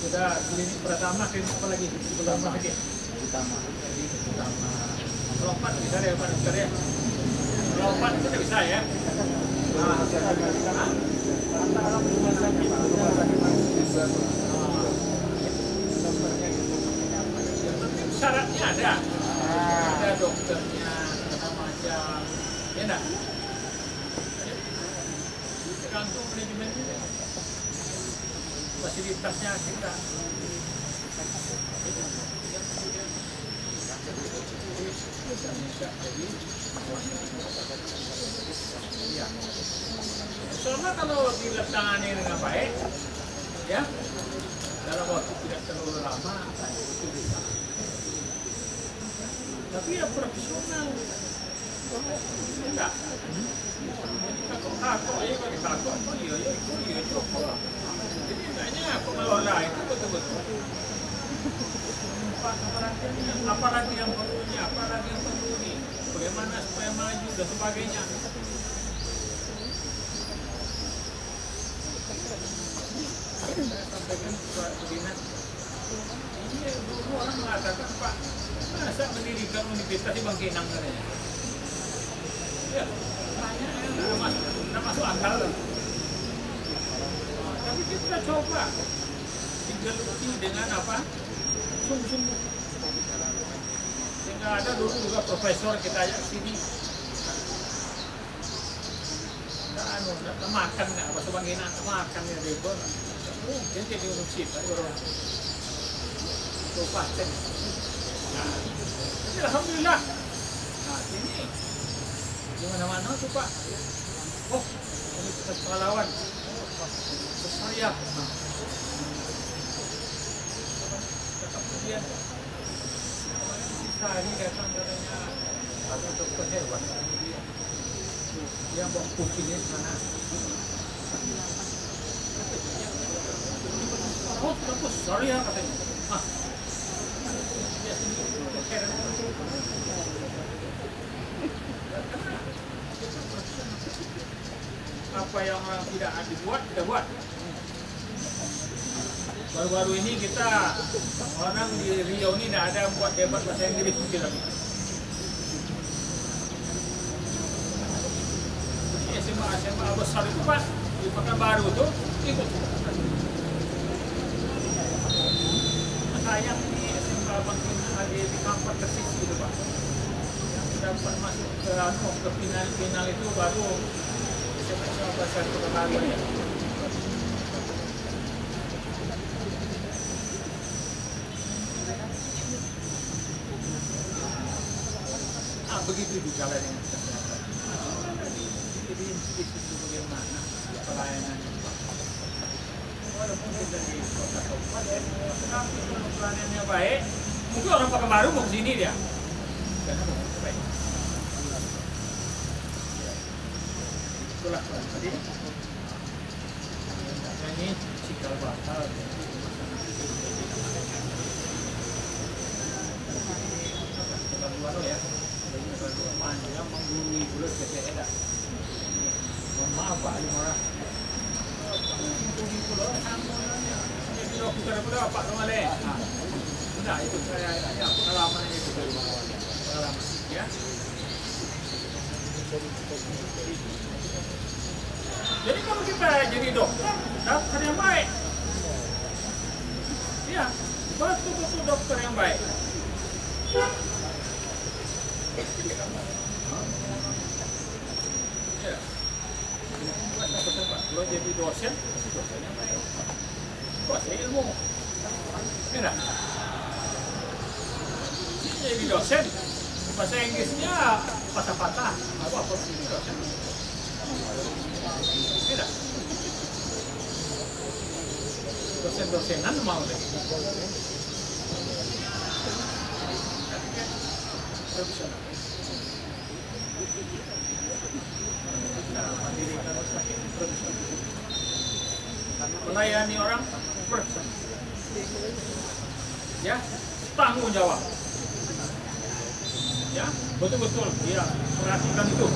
sudah klinik pertama, klinik apa lagi? Pertama lagi. Utama. Jadi utama. Lompat bisa ya Pak Dokter ya? Lompat itu tidak bisa ya? Nah, antara rumah sakit bisa. Syaratnya ada. Ada dokternya, segala macam. Ya enggak? Tergantung manajemennya. Fasilitasnya kita. Ya. Selama kalau diletangani dengan baik, ya, dalam waktu tidak terlalu lama, itu bisa. Tapi ya profesional. Enggak. Takut ya, bagi takut apa iya coba. Jadi enggaknya pengelola itu betul-betul. Apalagi yang perlu nih, bagaimana supaya maju dan sebagainya. Saya sampaikan kepada dinas, ini dulu orang mengatakan Pak, masa mendirikan universitas di Bangkinang katanya. Ya, tanya tidak masuk akal lah. Tapi kita coba digeluti dengan apa? Sungguh-sungguh. Sehingga ada dulu juga profesor kita ajak sini. Nggak makan nggak apa sebagainya, makan ya rebel. Mungkin jadi universitas orang kabupaten. Nah, jadi alhamdulillah. Nah, ini di mana-mana tuh Pak. Oh, Universitas Pahlawan. Saya. Nah. Kemudian hari datang katanya ada dokter hewan dia bawa kucingnya ke sana. Oh, kampus, sorry ya katanya. Ah, dia sendiri heran. Apa yang orang tidak dibuat, kita buat. Baru-baru ini kita orang di Riau ini tidak ada yang buat debat bahasa Inggris mungkin lagi. SMA besar itu Pak di Pekanbaru tuh ikut. Sayang di SMA Bangkinang di Kampar Persis itu Pak. Yang dapat masuk ke final itu baru SMA besar Pekanbaru ya. Begitu juga dengan kesehatan. Jadi itu bagaimana pelayanan. Walaupun kita di kota kabupaten, tapi kalau pelayanannya baik, mungkin orang Pekanbaru mau ke sini dia. Karena baik. lah tadi. Ini cikal bakal. Baru ya, panjang mengguli bulat kecil dah. Maaf Pak Limora. Ini dokter pula Pak Romale. Sudah itu saya ya pengalaman itu pengalaman ya. Jadi kalau kita jadi dokter yang baik, ya betul-betul dokter yang baik. Ya. Kalau jadi dosen yang baik. Kuasai ilmu. Ya. Jadi dosen, bahasa Inggrisnya patah-patah. Apa ini dosen? Ya. Dosen-dosenan mau deh. Profesional. Melayani orang profesional. Ya, tanggung jawab. Ya, betul-betul dia perhatikan itu.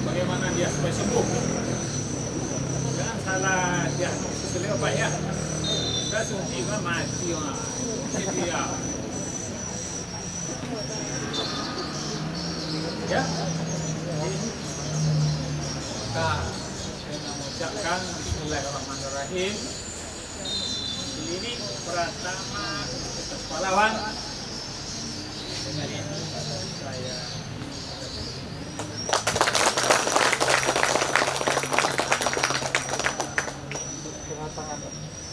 Bagaimana dia supaya sembuh. Jangan salah dia sesuai apa ya. Kita suntik kan mati mah. Jadi ya. Ya, kita mengucapkan Bismillahirrahmanirrahim. Ini Pratama pahlawan. Dengan ini saya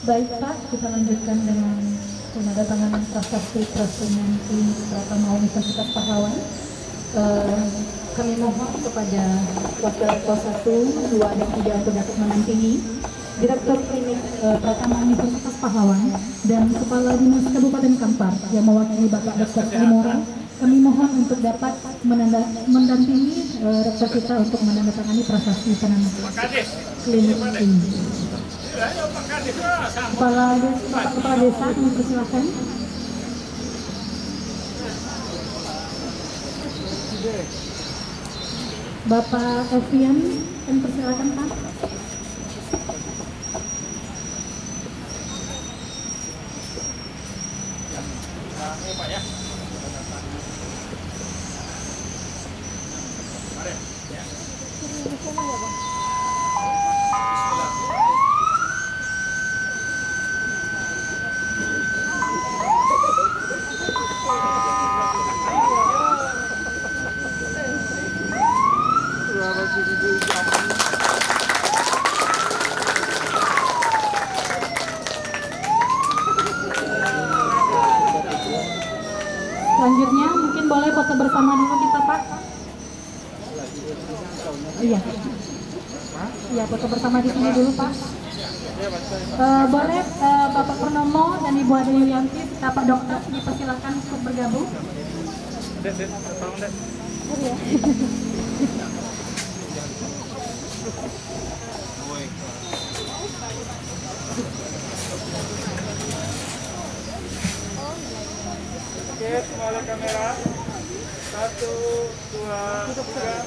baik Pak, kita lanjutkan dengan penandatanganan prasasti Prasumanti Pratama Universitas Pahlawan. Kami mohon kepada Wakil Rektor 1, 2, dan 3 untuk dapat mendampingi Direktur Klinik Pratama Universitas Pahlawan dan Kepala Dinas Kabupaten Kampar yang mewakili Bapak Dr. Limora. Kami mohon untuk dapat mendampingi rektor kita untuk menandatangani prasasti penandatanganan klinik ini. Kepala Desa, kami persilakan. Bapak Evian, kami persilakan Pak. Pak ya. Mari ya. Selanjutnya mungkin boleh foto bersama dulu kita Pak. Iya. Iya, foto bersama di sini dulu Pak. Boleh Bapak Purnomo dan Ibu Ade Yulianti, Bapak Dokter dipersilakan untuk bergabung. Iya. Oke, semuanya kamera. 1, 2, 3.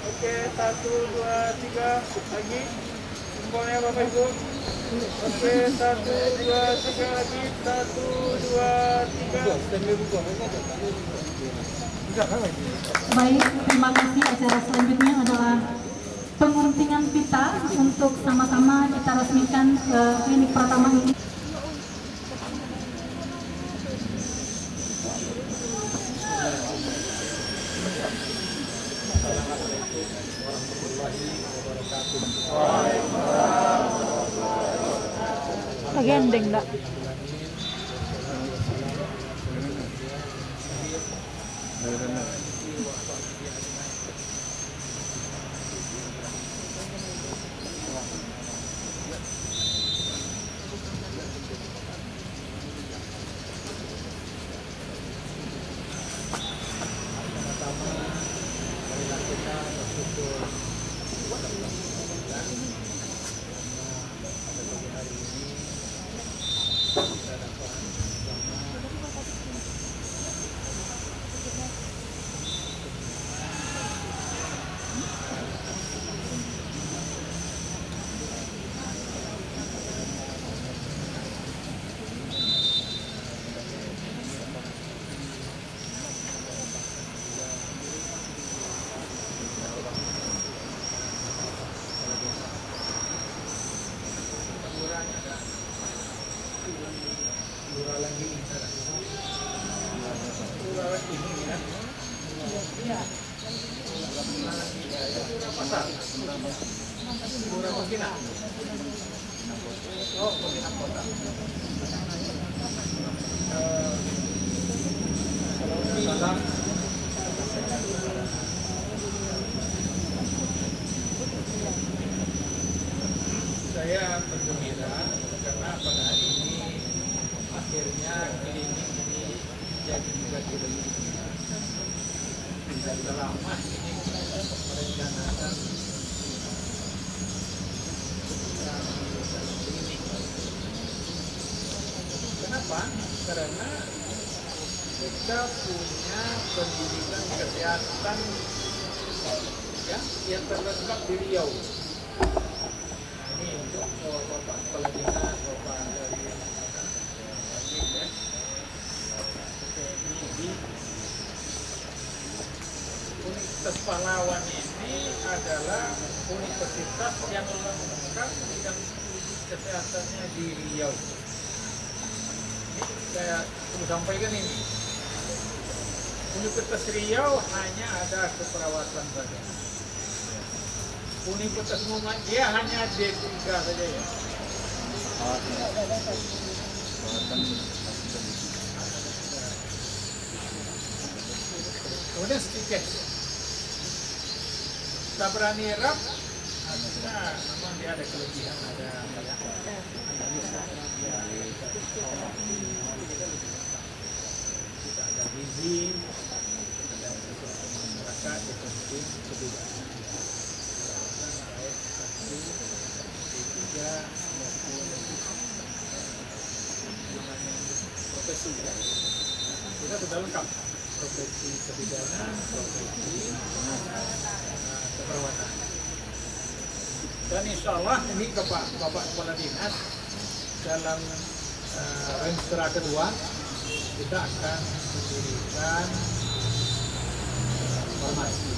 Oke, 1, 2, 3. Lagi. Semuanya Bapak Ibu. Oke, 1, 2, 3 lagi. 1, 2, 3. Baik, terima kasih. Acara selanjutnya adalah penguntingan pita untuk sama-sama kita resmikan klinik Pratama ini. Lagi ending enggak? Pertama bulan ini sekarang. Bulan ini ya. Iya. Pura Pasar. Pura Pontianak. Oh, Pontianak Kota. Salam. Saya bergembira karena pada hari ini akhirnya klinik ini jadi juga direncanakan. Sudah lama ini merencanakan klinik. Kenapa? Karena kita punya pendidikan kesehatan ya yang terlengkap di Riau. Ini untuk Bapak Kepala Dinas, Bapak dari ya. Ini di Universitas Pahlawan ini adalah universitas yang lengkap bidang kesehatannya di Riau. Ini saya perlu sampaikan ini. Universitas Riau hanya ada keperawatan saja. Universitas Muhammadiyah hanya D3 saja ya. Kemudian sedikit Tabrani Rap, memang dia ada kelebihan, ada analisa, kita ada gizi, ada masyarakat, itu penting kedudukan. Profesi ya. Kita sudah lengkap profesi kebidanan, profesi keperawatan. Dan insya Allah ini Bapak Kepala Dinas dalam Renstra kedua kita akan mendirikan farmasi.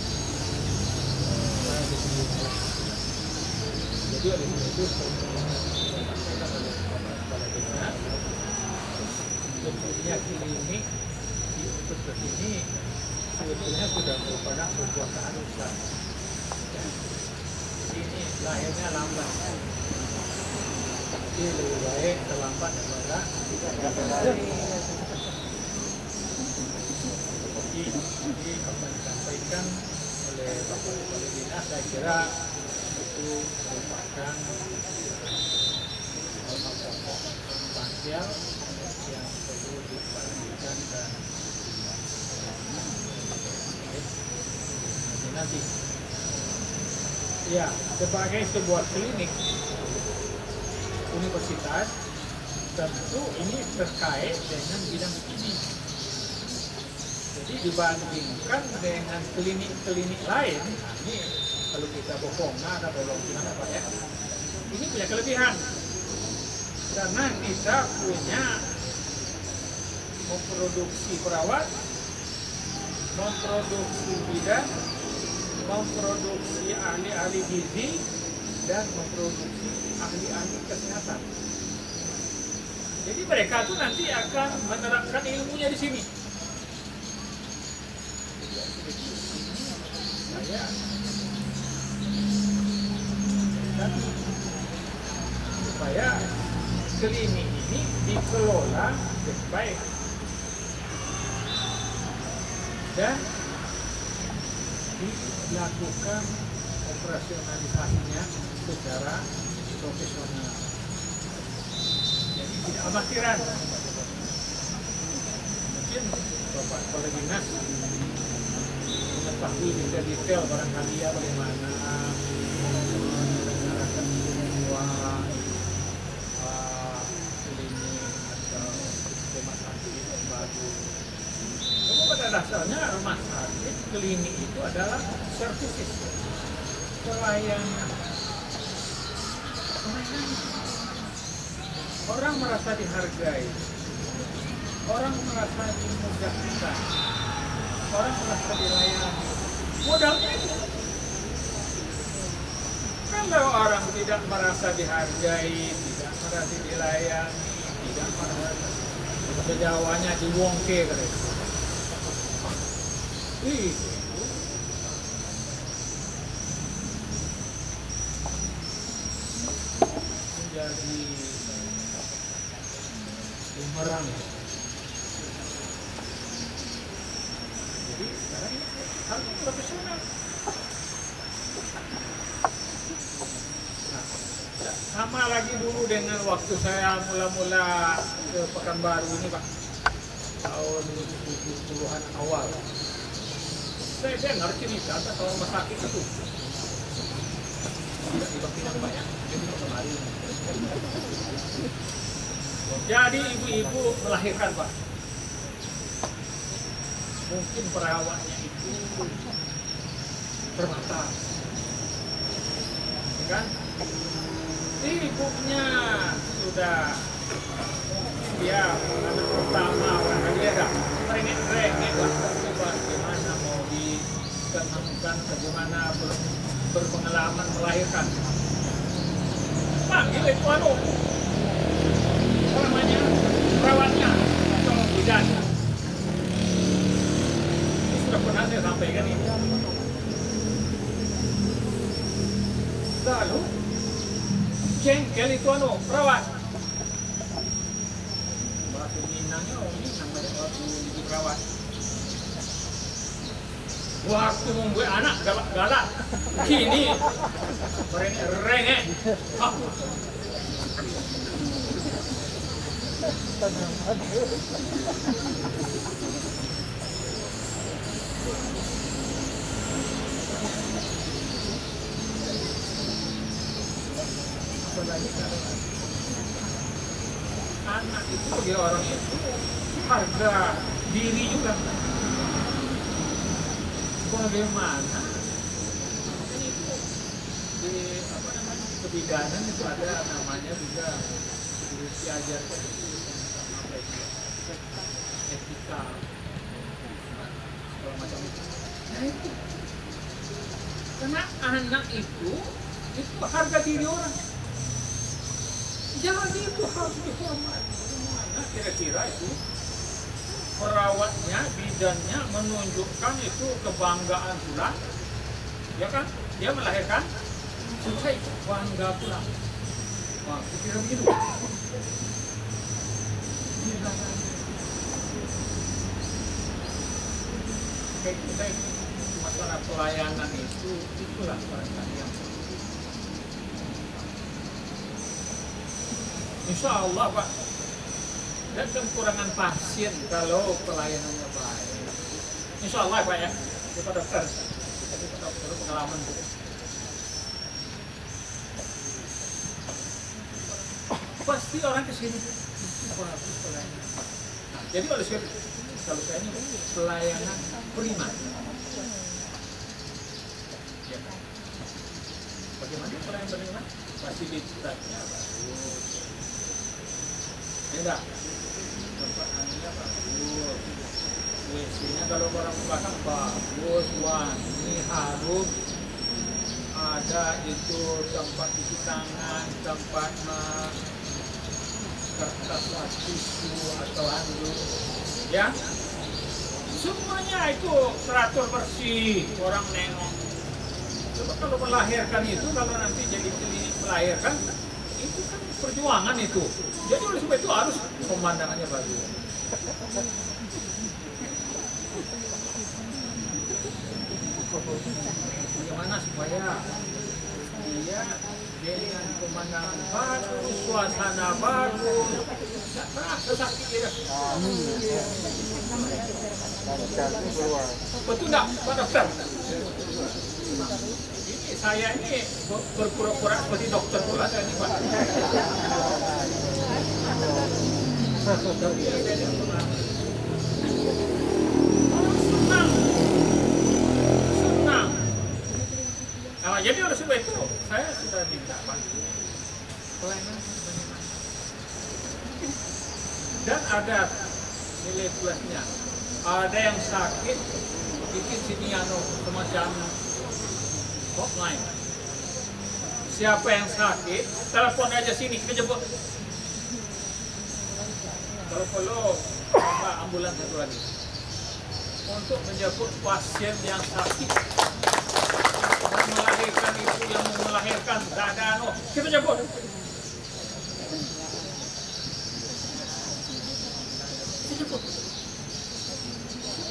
Jadi oleh itu disampaikan oleh Bapak Kepala Dinas bentuknya klinik di universitas ini sebetulnya sudah merupakan sebuah keharusan. Ya. Ini lahirnya lambat. Jadi lebih baik terlambat daripada tidak ada. Jadi apa yang disampaikan oleh Bapak Kepala Dinas saya kira itu merupakan substansial yang perlu diperhatikan dan nanti ya sebagai sebuah klinik universitas tentu ini terkait dengan bidang ini. Jadi dibandingkan dengan klinik-klinik lain, ini kalau kita bohongan atau logika apa ya, ini punya kelebihan karena kita punya memproduksi perawat, memproduksi bidan, memproduksi ahli-ahli gizi, dan memproduksi ahli-ahli kesehatan. Jadi mereka tuh nanti akan menerapkan ilmunya di sini. Saya supaya klinik ini dikelola dengan baik dan dilakukan operasionalisasinya secara profesional. Jadi tidak amatiran. Mungkin Bapak Kepala Dinas mengetahui detail barangkali ya bagaimana menyelenggarakan semua klinik atau rumah sakit yang baru. Tapi pada dasarnya rumah sakit klinik itu adalah services, pelayanan. Orang merasa dihargai, orang merasa dimudahkan, orang merasa dilayani. Modalnya itu. Kalau orang tidak merasa dihargai, tidak merasa dilayani, tidak merasa bahasa Jawanya diwongke kali. Ih, menjadi bumerang. Jadi sekarang ini harus profesional. Nah, sama lagi dulu dengan waktu saya mula-mula ke Pekanbaru ini, Pak, tahun 70-an awal. Saya dengar cerita kalau rumah sakit itu tidak dibangkitan banyak, jadi kemarin. Jadi ibu-ibu melahirkan, Pak. Mungkin perawatnya itu terbatas, ya kan? Ibunya sudah mungkin dia anak pertama orang dia dah rengek lah, bagaimana mau dikenangkan, bagaimana berpengalaman melahirkan. Panggil itu apa namanya, perawatnya atau bidan. Ini sudah pernah saya sampaikan ini. Lalu jengkel itu perawat. Bahasa Minangnya Minang banyak waktu jadi perawat. Waktu membuat anak galak-galak, kini merengek-rengek. Anak itu bagi orang itu harga diri juga. Bagaimana itu di apa namanya, kebidanan itu ada namanya juga diajarkan etika segala macam itu. Nah itu karena anak itu harga diri orang. Jadi itu harus dihormati. Nah, kira-kira itu perawatnya, bidannya menunjukkan itu kebanggaan pula, ya kan? Dia melahirkan, selesai bangga pula. Wah, kira begitu. Kayak kita masalah pelayanan itu, itulah barangkali yang insya Allah, Pak, dan kekurangan pasien kalau pelayanannya baik. Insya Allah, Pak, ya, Pak Dokter, pengalaman Bu. Pasti orang kesini bagus pelayanan. Nah, jadi kalau saya ini pelayanan prima. Ya, bagaimana pelayanan prima? Fasilitasnya bagus. Tidak, tempat anunya bagus, WC-nya kalau orang belakang bagus, wangi, harum, ada itu tempat cuci tangan, tempat kertas tisu atau handuk, ya, semuanya itu teratur bersih, orang nengok. Coba kalau melahirkan itu, kalau nanti jadi klinik melahirkan, itu kan perjuangan itu. Jadi oleh sebab itu harus pemandangannya bagus. Bagaimana supaya dia dengan pemandangan bagus, suasana bagus, tidak terasa sakit dia. Betul tidak, Pak Dokter? Saya ini berpura-pura seperti dokter pula saya ini, Pak. Senang. Nah, jadi oleh sebab itu saya sudah minta, Pak, pelayanan bagaimana. Dan ada nilai plusnya. Ada yang sakit, bikin sini semacam hotline. Siapa yang sakit, telepon aja sini, kita jemput. Kalau ambulans satu lagi untuk menjemput pasien yang sakit dan melahirkan, ibu yang mau melahirkan dada kita jemput.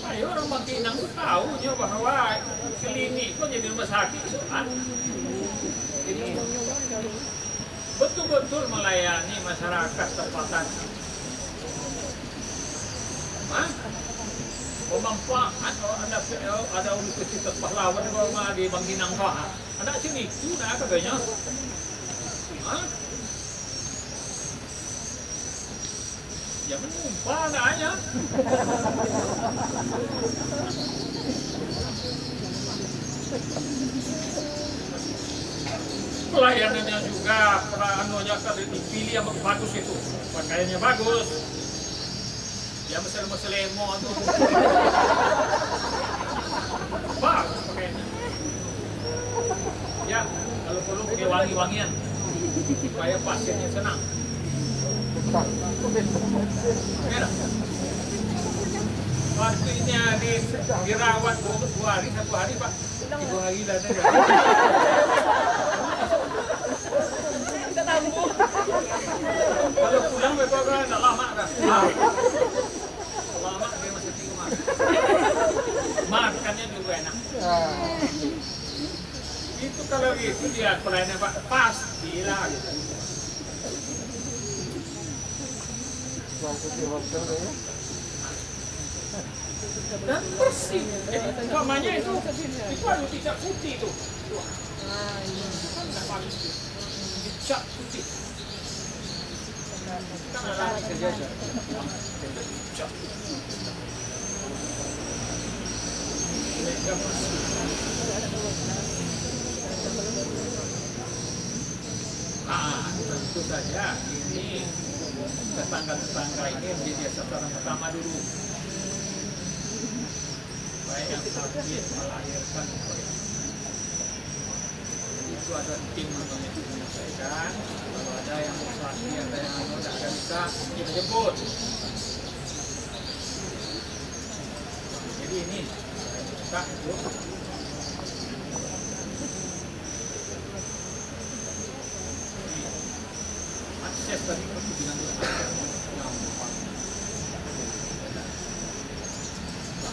Ayo orang Bangkinang tuh tahu bahwa klinik kok jadi rumah sakit. Jadi betul-betul melayani masyarakat tempatan. Bermanfaat ada Universitas Pahlawan di Bangkinang ada sini itu dah katanya. Ya menumpah adanya. Pelayanannya juga, peranunya kalau dipilih yang bagus itu, pakaiannya bagus. Ya mesel-meselemo tuh. Bagus pakaiannya. Ya, kalau perlu pakai wangi-wangian supaya pasiennya senang. Waktu ini dirawat 2 hari, 1 hari Pak, 3 hari dah. Kalau pulang Bapak kan tak lama dah. Lama dia masih di rumah. Makannya juga enak. Itu kalau gitu dia pelayanan Pak pastilah gitu. Dan bersih. Umpamanya itu ada tidak putih itu. Tidak bagus itu. Tidak putih. Kan ada kerja tidak bersih. Tentu saja ini tetangga-tetangga ini menjadi sasaran pertama dulu. Baik yang sakit melahirkan, itu ada tim namanya menyelesaikan. Kalau ada yang sakit, ada yang tidak bisa, kita jemput. Jadi ini kita itu akses tadi dengan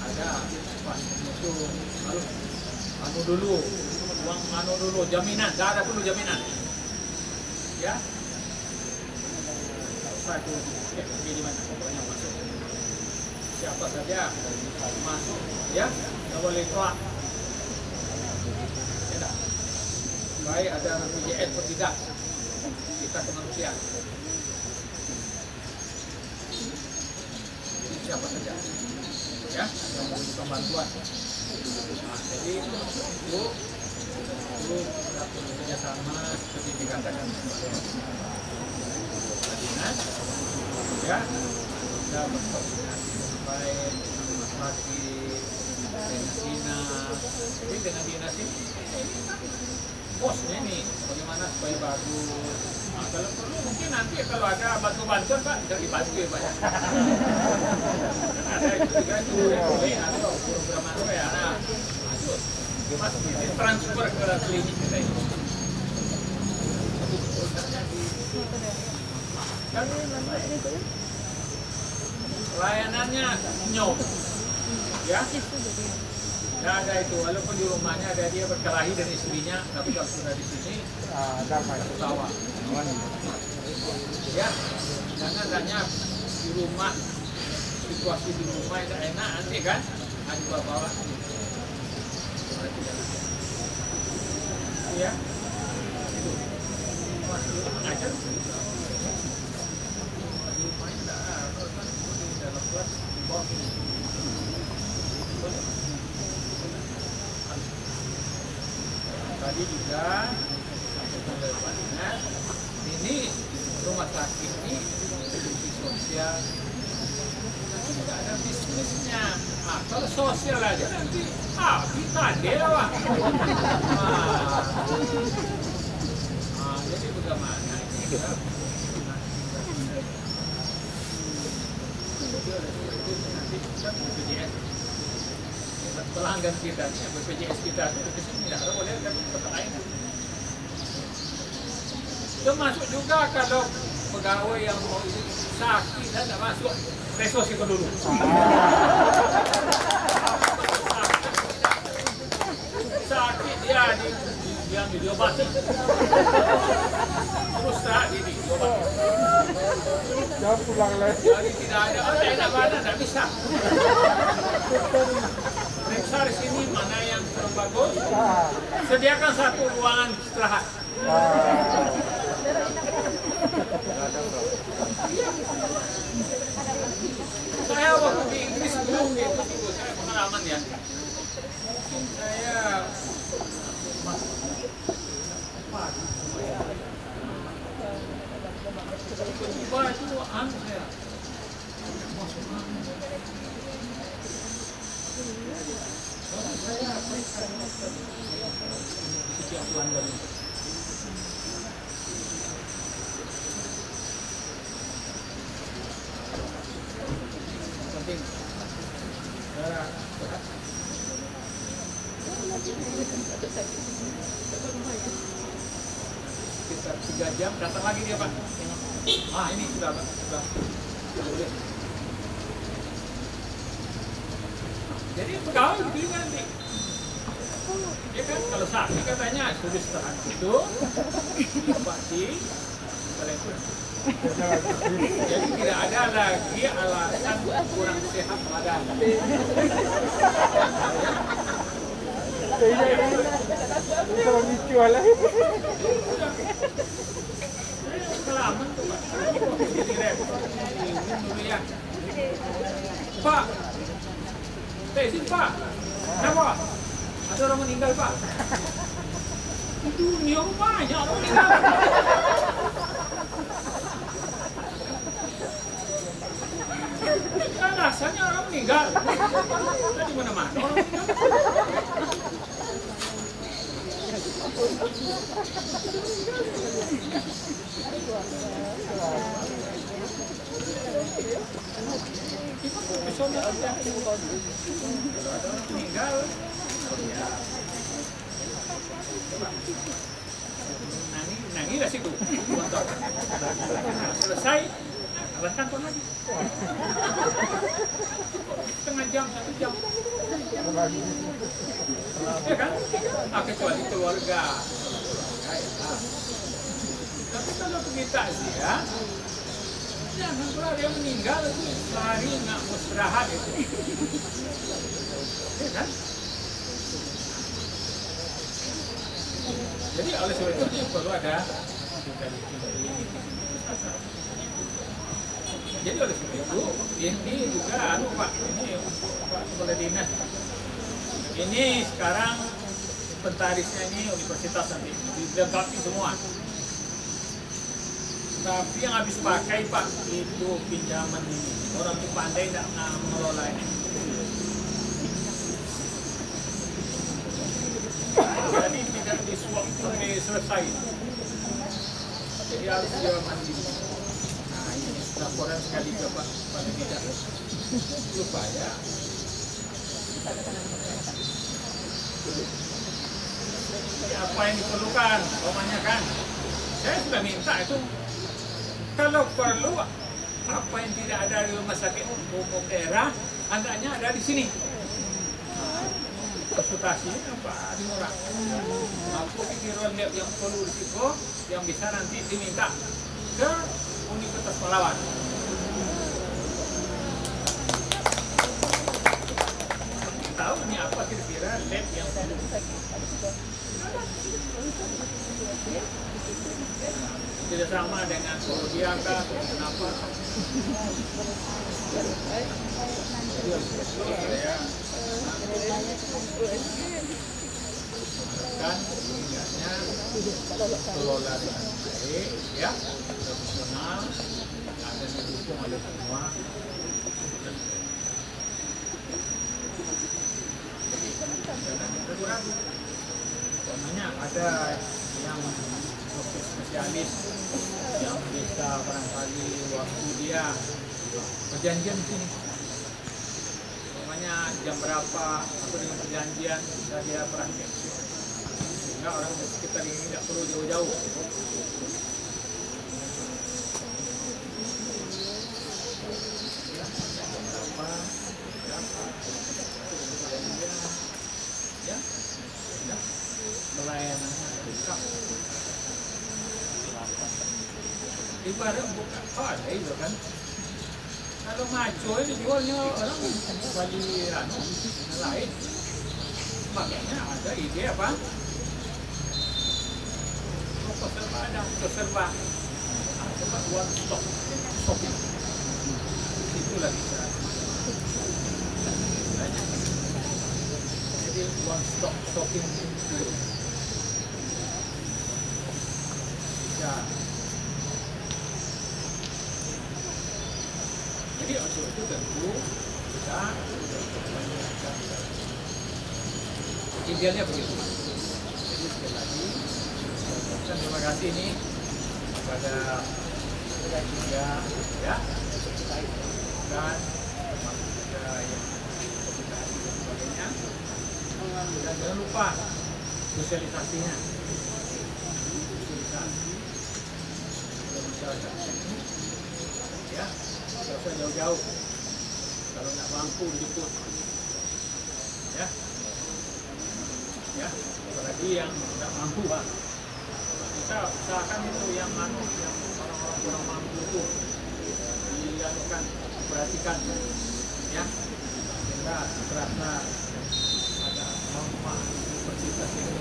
ada pas itu harus anu dulu jaminan, tidak ada perlu jaminan ya. Satu di mana pokoknya masuk siapa saja masuk ya, tidak boleh keluar ya, baik ada BPJS atau tidak, kita kemanusiaan siapa saja ya yang membutuhkan bantuan. Nah, jadi itu kerjasama seperti dikatakan dinas ya, kita berkoordinasi sampai rumah sakit dengan dinas. Jadi dengan dinas ini posnya nih bagaimana supaya bagus. Nah, kalau perlu mungkin nanti kalau ada bantuan Pak bisa dibantu ya Pak ya. Ada juga itu boleh atau program apa ya. Nah, masuk transfer ke klinik kita ini. Layanannya nyok ya. Tidak ada itu, walaupun di rumahnya ada dia berkelahi dengan istrinya, tapi kalau sudah di sini tertawa. Ya, jangan hanya di rumah, situasi di rumah itu enak nanti kan, ada bawa. Ya, itu mengajar. Di rumah tidak ada, di dalam kelas di bawah ini. Tadi juga oleh Pak Dinas, ini rumah sakit ini institusi sosial, tidak ada bisnisnya. Nah, kalau sosial aja nanti kita dewa. Jadi bagaimana ini kita pelanggan kita, BPJS kita itu di sini tidak boleh ada tempat lain. Termasuk juga kalau pegawai yang mau sakit dan tidak masuk, resos itu dulu. Sakit dia diobati. Terus tak diobati. Jangan pulang lagi. Jadi tidak ada, tak enak badan, tak bisa. Periksa di sini mana yang terbagus. Sediakan satu ruangan istirahat. Saya waktu di Inggris belum itu, saya pengalaman ya. Mungkin saya tiba itu saya masuk setiap pelanggan. Penting. Sekitar 3 jam datang lagi dia, Pak. Ah, ini sudah, Pak. Sudah. Jadi pegawai begini nanti. Ya kan, kalau sakit katanya sudah istirahat itu, diobati, jadi tidak ada lagi alasan kurang sehat badan. Bisa memicu lagi. Kelaman tuh, Pak. Pak, izin Pak. Kenapa? Ada orang meninggal, Pak. Di dunia banyak orang meninggal. Kan rasanya orang meninggal. Di mana-mana orang meninggal. Kita profesional aja. Kalau ada orang meninggal, ya. Nangis lah situ. Selesai, abang kantor lagi. Setengah jam, 1 jam. Ya kan? Kecuali keluarga. Tapi kalau kita sih ya, jangan kalau ada yang meninggal itu sehari nggak mau istirahat itu. Ya kan? Jadi oleh sebab itu perlu ada. Jadi oleh sebab itu ini juga Pak, ini untuk Pak Kepala Dinas. Ini sekarang inventarisnya ini universitas nanti dilengkapi semua. Tapi yang habis pakai Pak itu pinjaman ini. Orang itu pandai tidak mengelola ini. Jadi tidak disuap sampai selesai. Jadi harus dia mandi. Nah ini laporan sekali ke Pak pada tidak supaya apa yang diperlukan, umpamanya kan. Saya sudah minta itu. Kalau perlu apa yang tidak ada di rumah sakit umum daerah, hendaknya ada di sini. Konsultasi apa dimurah. Aku pikiran yang perlu risiko yang bisa nanti diminta ke Universitas Pahlawan. Tahu ini apa kira-kira lab yang perlu. Tidak sama dengan Sodiaka atau kenapa? Kan tinggalnya kelola dengan baik, ya, profesional, ada didukung oleh semua. Ragu-ragu. Pokoknya ada yang spesialis yang bisa barangkali waktu dia perjanjian di sini. Pokoknya jam berapa atau dengan perjanjian bisa dia praktek. Sehingga orang di sekitar ini tidak perlu jauh-jauh. Pelayanannya lengkap. Ibarat buka ada itu kan. Kalau maco ini jualnya orang wali lain. Makanya ada ide apa? Peserba ada peserba. Coba one stop shopping. Itulah bisa. Jadi one stop shopping itu. Ya. Jadi untuk itu tentu kita idealnya begitu. Jadi sekali lagi terima kasih nih kepada juga ya dan termasuk juga yang komunikasi dan sebagainya. Dan jangan lupa sosialisasinya. Masyarakat ini ya nggak usah jauh-jauh kalau nggak mampu dijemput ya apalagi yang nggak mampu Pak. Kita usahakan itu yang orang-orang kurang mampu itu dilakukan, perhatikan ya sehingga terasa ada manfaat universitas ini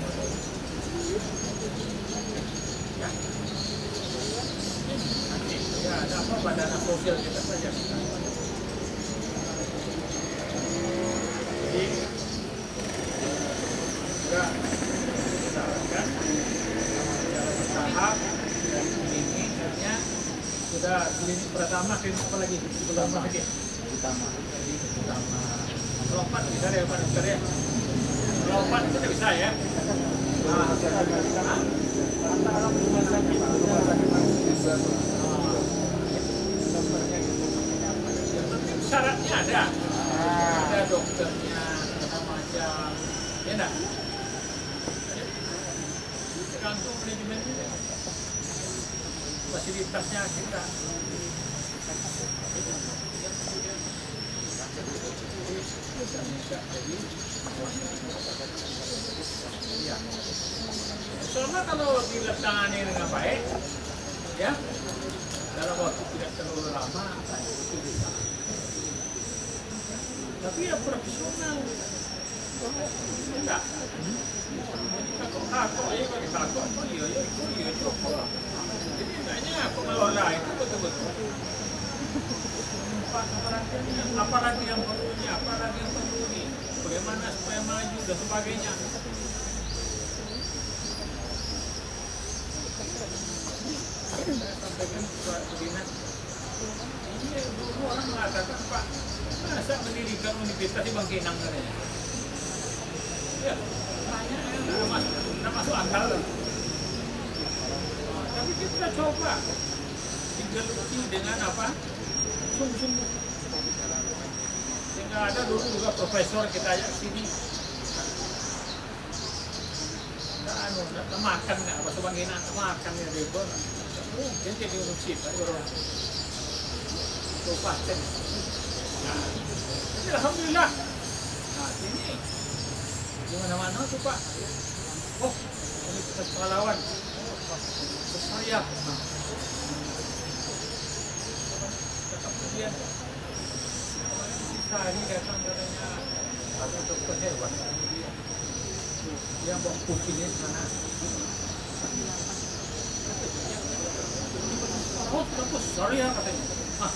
ya. Ya, ada apa pada dana sosial kita saja. Jadi juga kita lakukan secara bertahap dari ini akhirnya sudah klinik pertama, klinik apa lagi? Utama lagi. Utama. Lompat bisa ya Pak Dokter ya. Lompat itu tidak bisa ya. Antara rumah sakit bisa. Syaratnya ada dokternya, macam ya enggak? Tergantung manajemennya, fasilitasnya kita. Ya. Selama kalau diletangani dengan baik, ya dalam waktu tidak terlalu lama itu bisa. Tapi ya profesional. Enggak. Takut ya bagi takut kuliah juga. Jadi enggaknya pengelola itu betul-betul. Apalagi yang perlu ini, bagaimana supaya maju dan sebagainya. Saya sampaikan kepada dinas. Ini dulu orang mengatakan Pak, masa mendirikan universitas di Bangkinang katanya. Ya, tidak masuk akal. Tapi kita coba digeluti dengan apa? Sungguh-sungguh. Sehingga ada dulu juga profesor kita ajak sini. Tidak makan nggak? Apa Bangkinang makan ya Debon. Mungkin jadi universitas orang. Kabupaten. Nah, jadi alhamdulillah. Nah, sini di mana-mana tuh Pak. Oh, Universitas Pahlawan. Saya. Nah. Kemudian hari datang katanya ada dokter hewan. Dia bawa kucingnya ke sana. Oh, kampus, sorry ya katanya. Ah.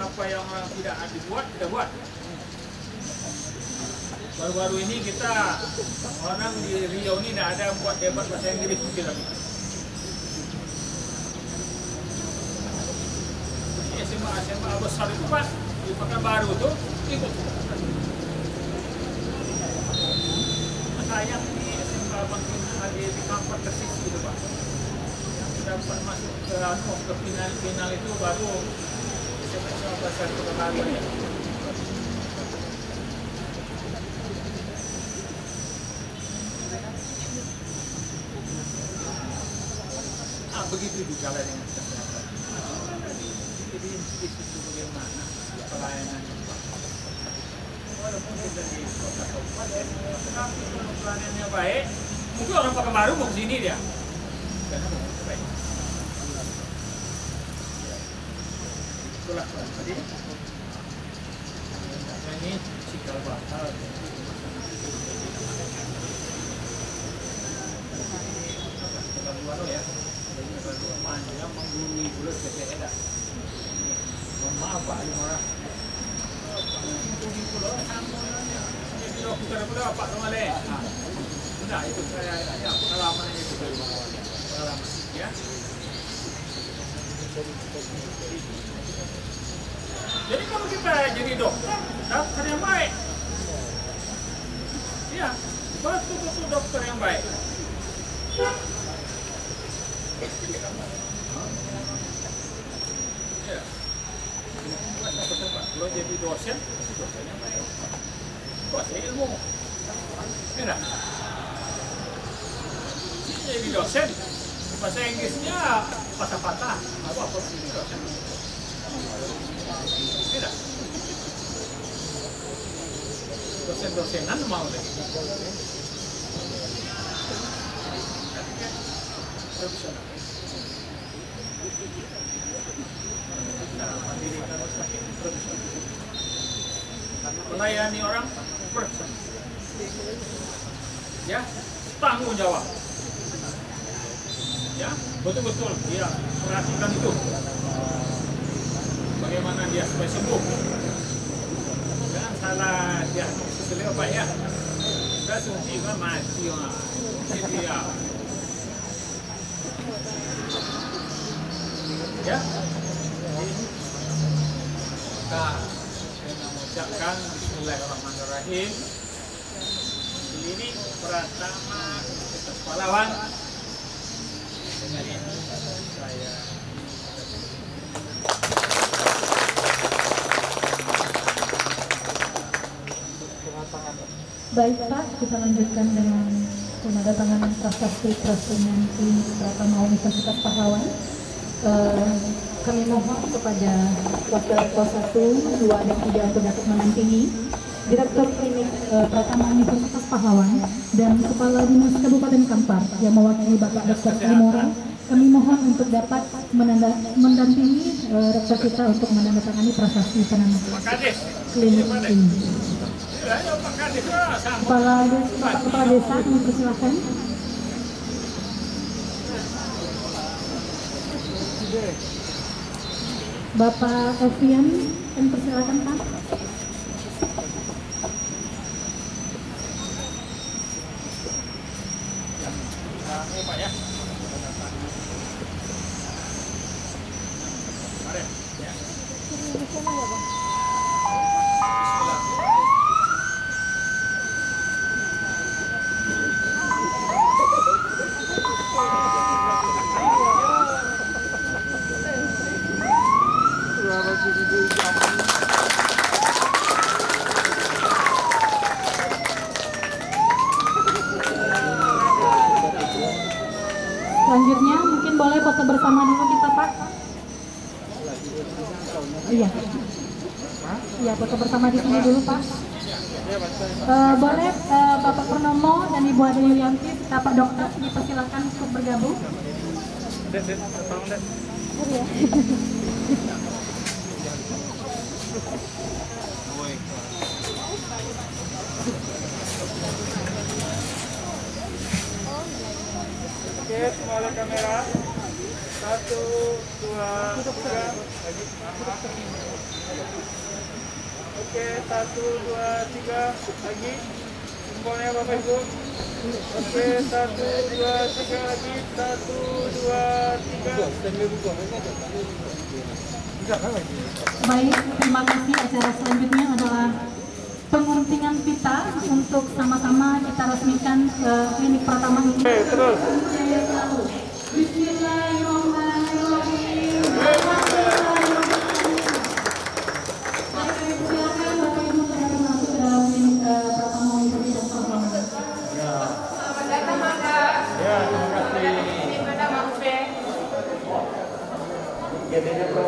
Apa yang orang tidak dibuat, kita buat. Baru-baru ini kita orang di Riau ini tidak ada yang buat debat bahasa Inggris mungkin lagi. SMA besar itu Pak di Pekanbaru tuh ikut. Sayang di SMA Bangkinang di Kampar tersisi itu Pak. dapat masuk ke final itu baru coba satu kali ya. Begitu juga lah dengan kesehatan. Jadi di situ bagaimana pelayanan walaupun kita di kota kabupaten, tapi kalau pelayanannya baik, mungkin orang Pekanbaru mau kesini dia. Karena baik. Itulah tadi. Ini cikal bakal. Baru ya. Panjang mengguli bulat kecil dah. Maaf Pak Limorah. Jadi dokter pula Pak Nomale. Sudah itu saya ya pengalaman itu pengalaman ya. Jadi kalau kita jadi dokter yang baik. Ya, betul-betul dokter yang baik. Ya. Kalau jadi dosen yang baik. Kuasai ilmu. Tidak. Jadi dosen, bahasa Inggrisnya patah-patah. Apa ini dosen? Tidak. Dosen-dosenan mau deh. Profesional. Melayani orang profesional. Ya, tanggung jawab. Ya, betul-betul dia perhatikan itu. Bagaimana dia supaya sembuh. Jangan salah dia sesuai apa ya. Kita suntik kan mati orang. Jadi ya. Ya, kita mengucapkan Bismillahirrahmanirrahim. Ini pertama kita pahlawan. Dengan ini saya baik Pak, kita lanjutkan dengan penandatanganan prasasti Prastinanti Pratama Universitas Pahlawan. Kami mohon kepada Wakil Rektor 1, 2, dan 3 untuk dapat mendampingi Direktur Klinik Pratama Universitas Pahlawan dan Kepala Dinas Kabupaten Kampar yang mewakili Bapak Dr. Limora. Kami mohon untuk dapat mendampingi rektor kita untuk menandatangani prasasti penandatanganan klinik ini. Kepala Desa, kami persilakan. Bapak Evian, kami persilakan Pak. Pak ya. Mari ya. Selanjutnya mungkin boleh foto bersama dulu kita Pak. Iya. Iya, foto bersama di sini dulu Pak. Boleh Bapak Purnomo dan Ibu Ade Yulianti, Bapak Dokter dipersilakan untuk bergabung. Iya. Oke, semua lihat kamera. 1, 2, 3. Oke, 1, 2, 3. Lagi. Simbolnya Bapak Ibu. Oke, 1, 2, 3 lagi. 1, 2, 3. Baik, terima kasih. Acara selanjutnya adalah penguntingan pita untuk sama-sama kita resmikan klinik pertama ini. Oke, terus. Bismillahirrahmanirrahim. IGD-nya bro.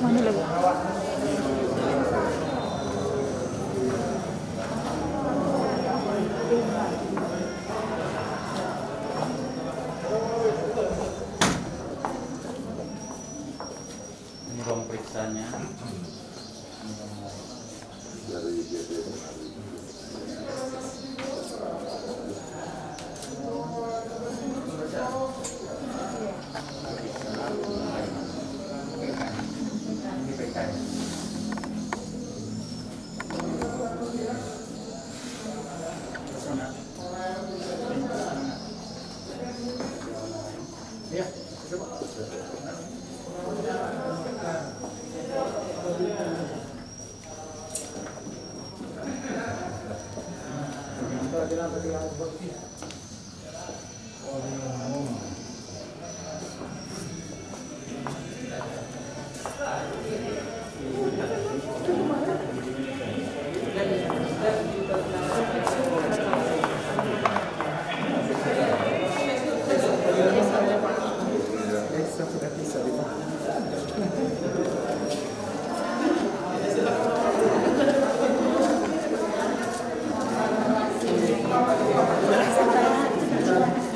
Mana lagi? Ini ruang periksanya. Dari IGD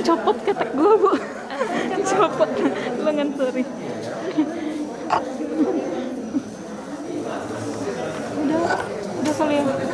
Copot ketek gue, Bu. Copot lengan, sorry. Udah kali ya.